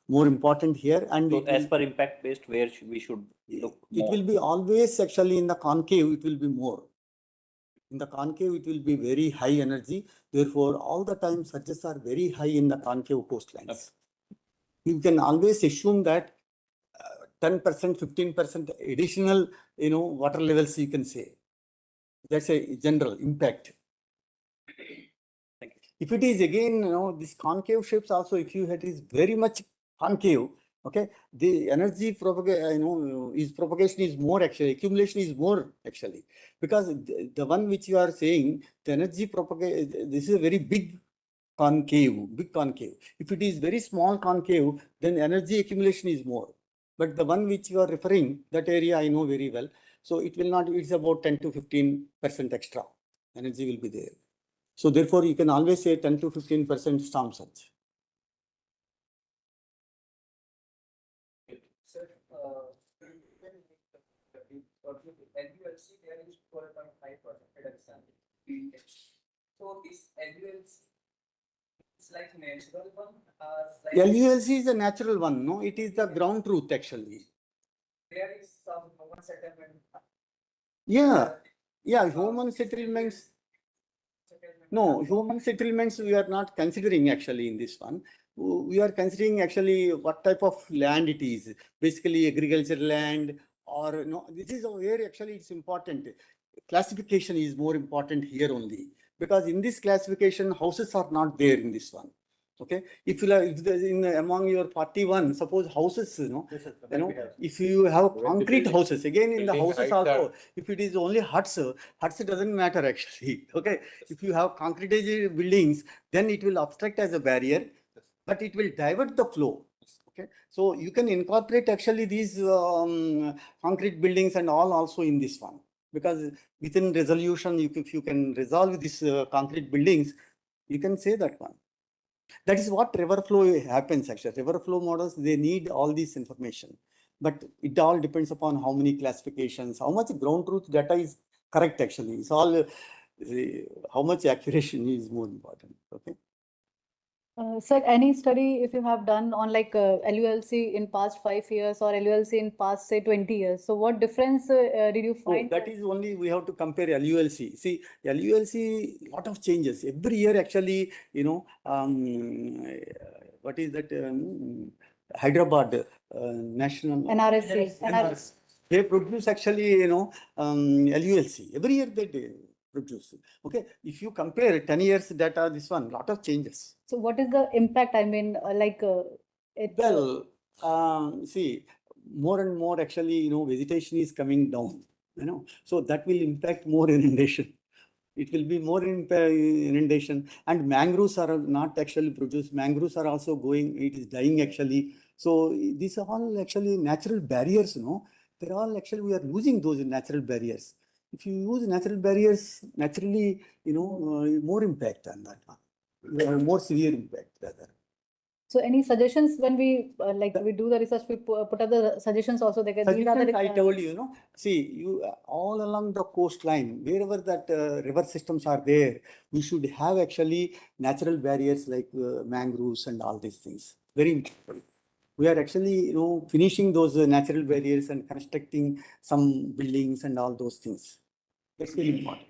more important here. And so as per impact based, where we should look it more? will be always actually in the concave, it will be more. In the concave, it will be very high energy. Therefore, all the time surges are very high in the concave coastlines. Okay. You can always assume that 10%, 15% additional, water levels you can say. That's a general impact. Thank you. If it is again, this concave shapes also, if you had is very much concave, okay, the energy propagation is more actually, accumulation is more actually, because the one which you are saying, the energy propagation, this is a very big concave. If it is very small concave, then energy accumulation is more. But the one which you are referring, that area I know very well. So it will not, it's about 10 to 15% extra energy will be there. So therefore, you can always say 10 to 15% storm surge. Sir, LULC there is 12.5% reduction. So this LULC is like natural one. LULC is a natural one, no? It is the ground truth actually. There is some human settlement. Yeah, human settlements. No, human settlements we are not considering actually in this one. We are considering actually what type of land it is, basically agricultural land or no, this is where actually it's important. Classification is more important here only, because in this classification, houses are not there in this one. Okay, if you are among your 41, suppose houses, if you have concrete houses, again in the houses also, if it is only huts doesn't matter actually. Okay, if you have concretized buildings, then it will obstruct as a barrier, but it will divert the flow. Okay, so you can incorporate actually these concrete buildings and all also in this one, because within resolution, if you can resolve these concrete buildings, you can say that one. That is what river flow happens actually. River flow models, they need all this information, but it all depends upon how many classifications, how much ground truth data is correct actually. It's all how much accuracy is more important. Okay. Sir, any study if you have done on like LULC in past 5 years or LULC in past say 20 years? So what difference did you find? That is only we have to compare LULC. See, LULC, lot of changes every year actually. What is that? Hyderabad National NRSC. They produce actually LULC every year they produce. Okay, if you compare 10 years data, this one lot of changes. So what is the impact? I mean, see, more and more actually, vegetation is coming down, so that will impact more inundation. It will be more inundation, and mangroves are not actually produced. Mangroves are also it is dying actually. So these are all actually natural barriers, They're all actually, we are losing those natural barriers. If you use natural barriers, naturally, more impact on that one, more severe impact rather. So any suggestions when we we do the research, we put up the suggestions also. I told you, see, you all along the coastline, wherever that river systems are there, we should have actually natural barriers like mangroves and all these things. Very important. We are actually, finishing those natural barriers and constructing some buildings and all those things. That's very important.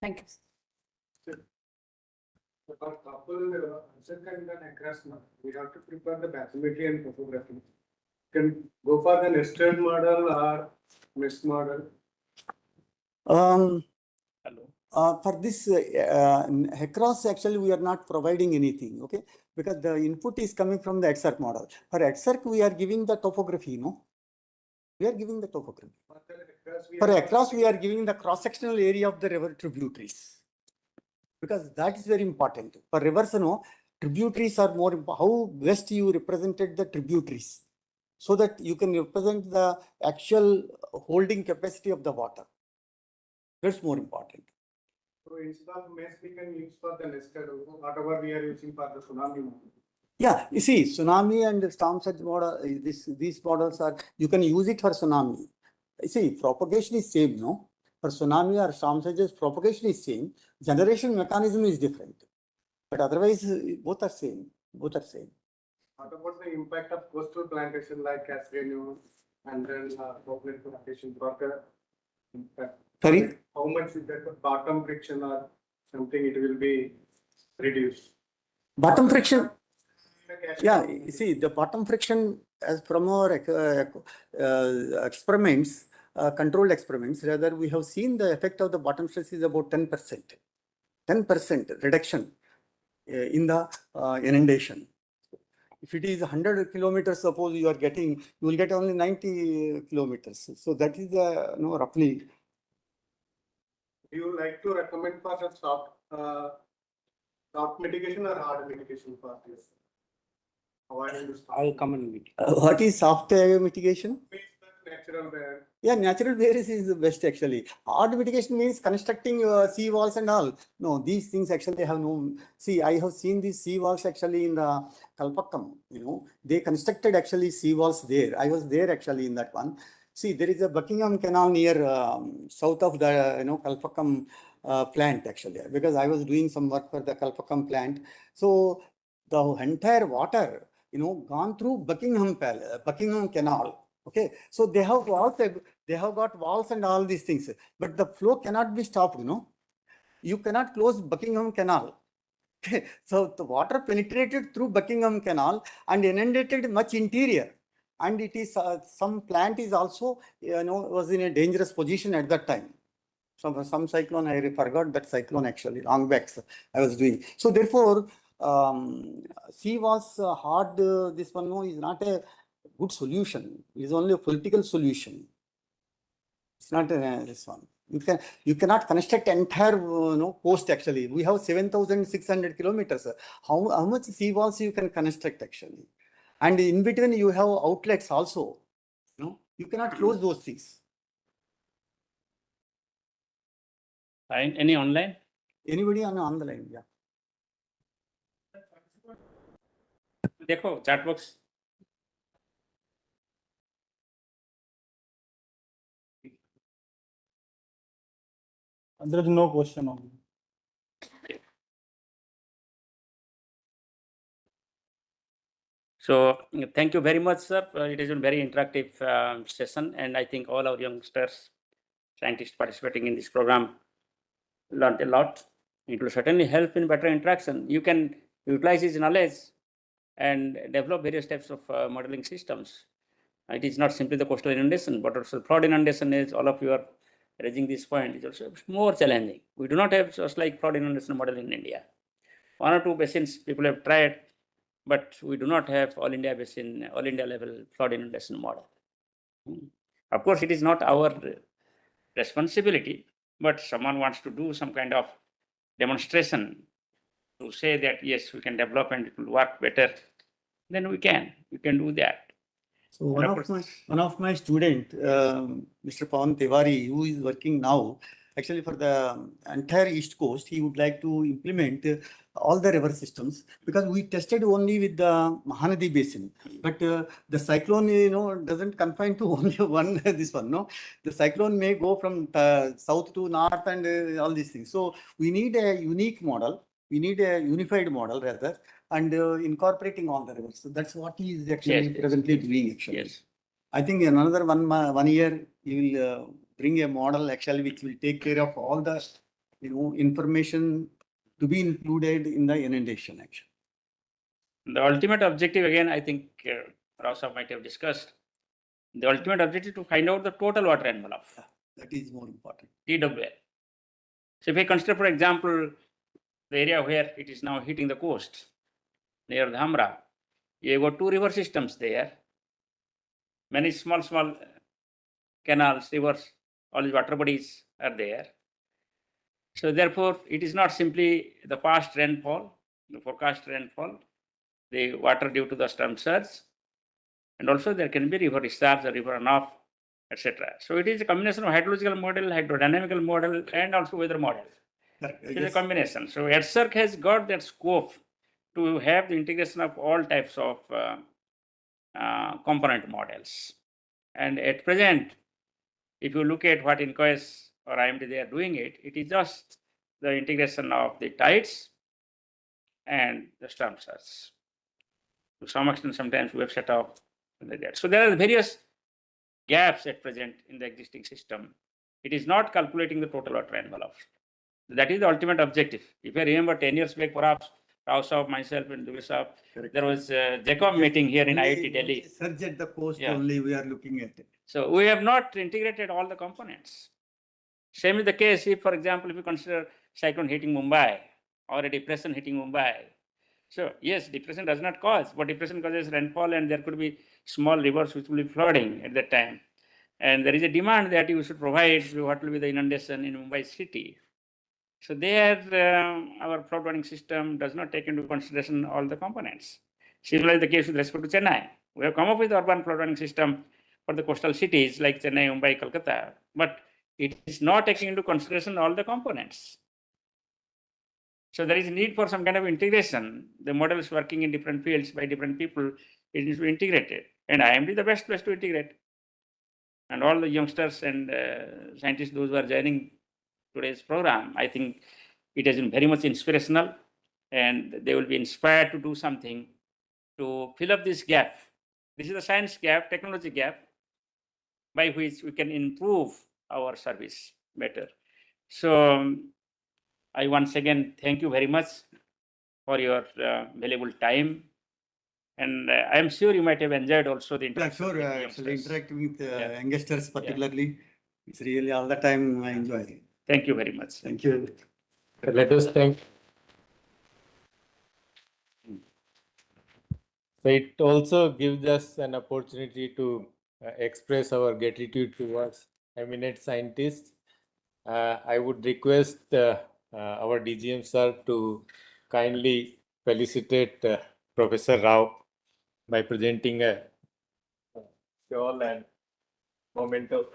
Thank you. For couple uncertain and across, we have to prepare the bathymetry and topography. Can go for the nested model or mesh model. For this across, actually, we are not providing anything, okay? Because the input is coming from the EDSERC model. For EDSERC, we are giving the topography, We are giving the topography. For across, we are giving the cross-sectional area of the river tributaries. Because that is very important. For rivers, tributaries are more important. How best you represented the tributaries, so that you can represent the actual holding capacity of the water. That's more important. So instead of mesh, we can use for the nested, whatever we are using for the tsunami model. Yeah, you see, tsunami and storm surge model, these models are, you can use it for tsunami. You see, propagation is same, For tsunami or storm surges, propagation is same. Generation mechanism is different. But otherwise, both are same. What about the impact of coastal plantation like Cascade and then coconut plantation? Sorry? How much is that bottom friction or something it will be reduced? Bottom friction? Yeah, you see, the bottom friction, as from our experiments, controlled experiments, rather, we have seen the effect of the bottom stress is about 10%. 10% reduction in the inundation. If it is 100 kilometers, suppose you will get only 90 kilometers. So that is roughly. Do you like to recommend for the soft mitigation or hard mitigation for this? I'll come and meet. What is soft mitigation? Natural barrier. Yeah, natural barriers is the best actually. Hard mitigation means constructing sea walls and all. No, these things actually have no. See, I have seen these sea walls actually in the Kalpakkam. They constructed actually sea walls there. I was there actually in that one. See, there is a Buckingham Canal near south of the Kalpakkam plant actually, because I was doing some work for the Kalpakkam plant. So the entire water, gone through Buckingham Canal. Okay, so they have got walls and all these things, but the flow cannot be stopped, you cannot close Buckingham Canal. So the water penetrated through Buckingham Canal and inundated much interior. And it is some plant is also, was in a dangerous position at that time. Some cyclone, I forgot that cyclone actually, Longbacks I was doing. So therefore, sea was hard. This one is not a good solution. It is only a political solution. It's not this one. You cannot construct entire coast actually. We have 7,600 kilometers. How much sea walls you can construct actually? And in between you have outlets also. You cannot close those things. Fine. Any online? Anybody on the line? Yeah. देखो chat box. There is no question on. So thank you very much, sir. It has been very interactive session, and I think all our youngsters, scientists participating in this program learned a lot. It will certainly help in better interaction. You can utilize his knowledge and develop various types of modeling systems. It is not simply the coastal inundation, but also flood inundation, is all of you are raising this point, is also more challenging. We do not have just like flood inundation model in India. One or two basins people have tried, but we do not have all India basin, all India level flood inundation model. Of course, it is not our responsibility, but someone wants to do some kind of demonstration to say that yes, we can develop and it will work better, then we can do that. So one of my student, Mr. Pawan Tiwari, who is working now, actually for the entire East Coast, he would like to implement all the river systems, because we tested only with the Mahanadi basin, but the cyclone, doesn't confine to only one this one. No, the cyclone may go from south to north and all these things. So we need a unique model. We need a unified model rather, and incorporating all the rivers. So that's what he is actually presently doing. Actually, yes. I think in another 1 year he will bring a model actually which will take care of all the information to be included in the inundation action. The ultimate objective, again, I think Prof might have discussed. The ultimate objective to find out the total water envelope. That is more important. TWL. So if I consider, for example, the area where it is now hitting the coast, near Dhamra, you have got two river systems there. Many small canals, rivers, all these water bodies are there. So therefore, it is not simply the past rainfall, the forecast rainfall, the water due to the storm surge, and also there can be river discharge or river runoff, etc. So it is a combination of hydrological model, hydrodynamical model, and also weather model. It is a combination. So ERSERC has got that scope to have the integration of all types of component models. And at present, if you look at what INCOES or IMD they are doing it is just the integration of the tides and the storm surge. To some extent, sometimes we have set up like that. So there are various gaps at present in the existing system. It is not calculating the total water envelope. That is the ultimate objective. If I remember 10 years back, perhaps, Rao, myself, and Dubey, there was a Jacob meeting here in IIT Delhi. Surge at the coast only we are looking at it. So we have not integrated all the components. Same is the case if, for example, if you consider cyclone hitting Mumbai or a depression hitting Mumbai. So yes, depression does not cause, but depression causes rainfall and there could be small rivers which will be flooding at that time. And there is a demand that you should provide what will be the inundation in Mumbai city. So there, our flood warning system does not take into consideration all the components. Similarly, the case with respect to Chennai. We have come up with urban flood warning system for the coastal cities like Chennai, Mumbai, Kolkata, but it is not taking into consideration all the components. So there is a need for some kind of integration. The models working in different fields by different people, it needs to be integrated. And IMD is the best place to integrate. And all the youngsters and scientists, those who are joining today's program, I think it has been very much inspirational and they will be inspired to do something to fill up this gap. This is the science gap, technology gap, by which we can improve our service better. So I once again thank you very much for your valuable time. And I am sure you might have enjoyed also the Yeah, interaction sure. with the Actually, youngsters. interacting with Yeah. youngsters particularly, it's really all the time I enjoy. Thank you very much. Thank you. Let us thank. So it also gives us an opportunity to express our gratitude towards eminent scientists. I would request our DGM sir to kindly felicitate Professor Rao by presenting a shawl and memento.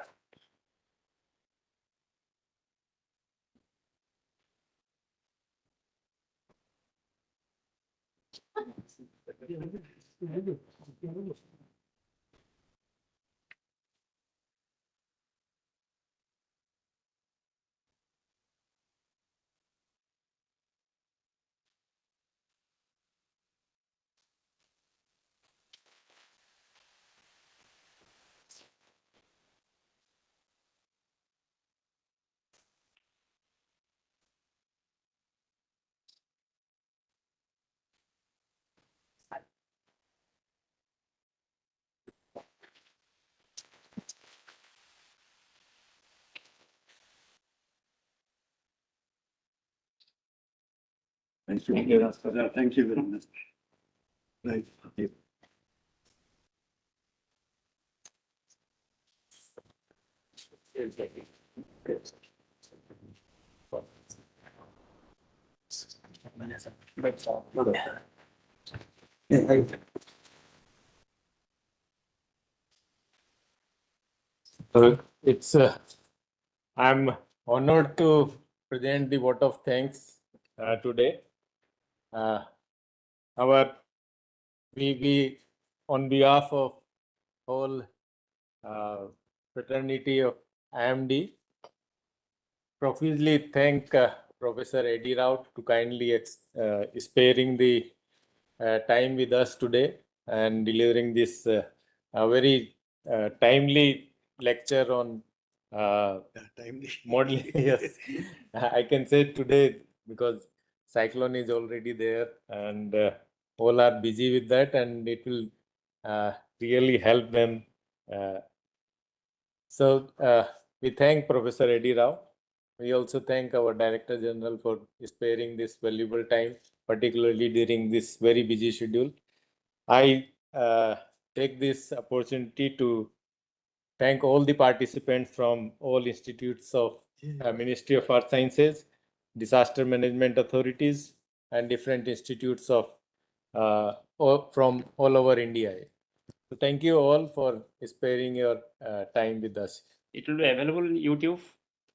Thank you. Thank you very much. Right. So it's I'm honored to present the vote of thanks today. We on behalf of whole fraternity of IMD profusely thank Professor Eddie Rao to kindly sparing the time with us today and delivering this a very timely lecture on Timely. modeling. Yes, I can say today because cyclone is already there and all are busy with that, and it will really help them. So we thank Professor Eddie Rao. We also thank our Director General for sparing this valuable time, particularly during this very busy schedule. I take this opportunity to thank all the participants from all institutes of Ministry of Earth Sciences, disaster management authorities, and different institutes of from all over India. So thank you all for sparing your time with us. It will be available on YouTube.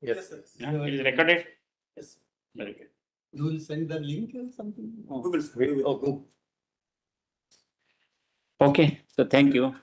Yes. Yeah, it is recorded. Yes. Very good. You will send the link or something? We will. Oh, go. Okay, so thank you.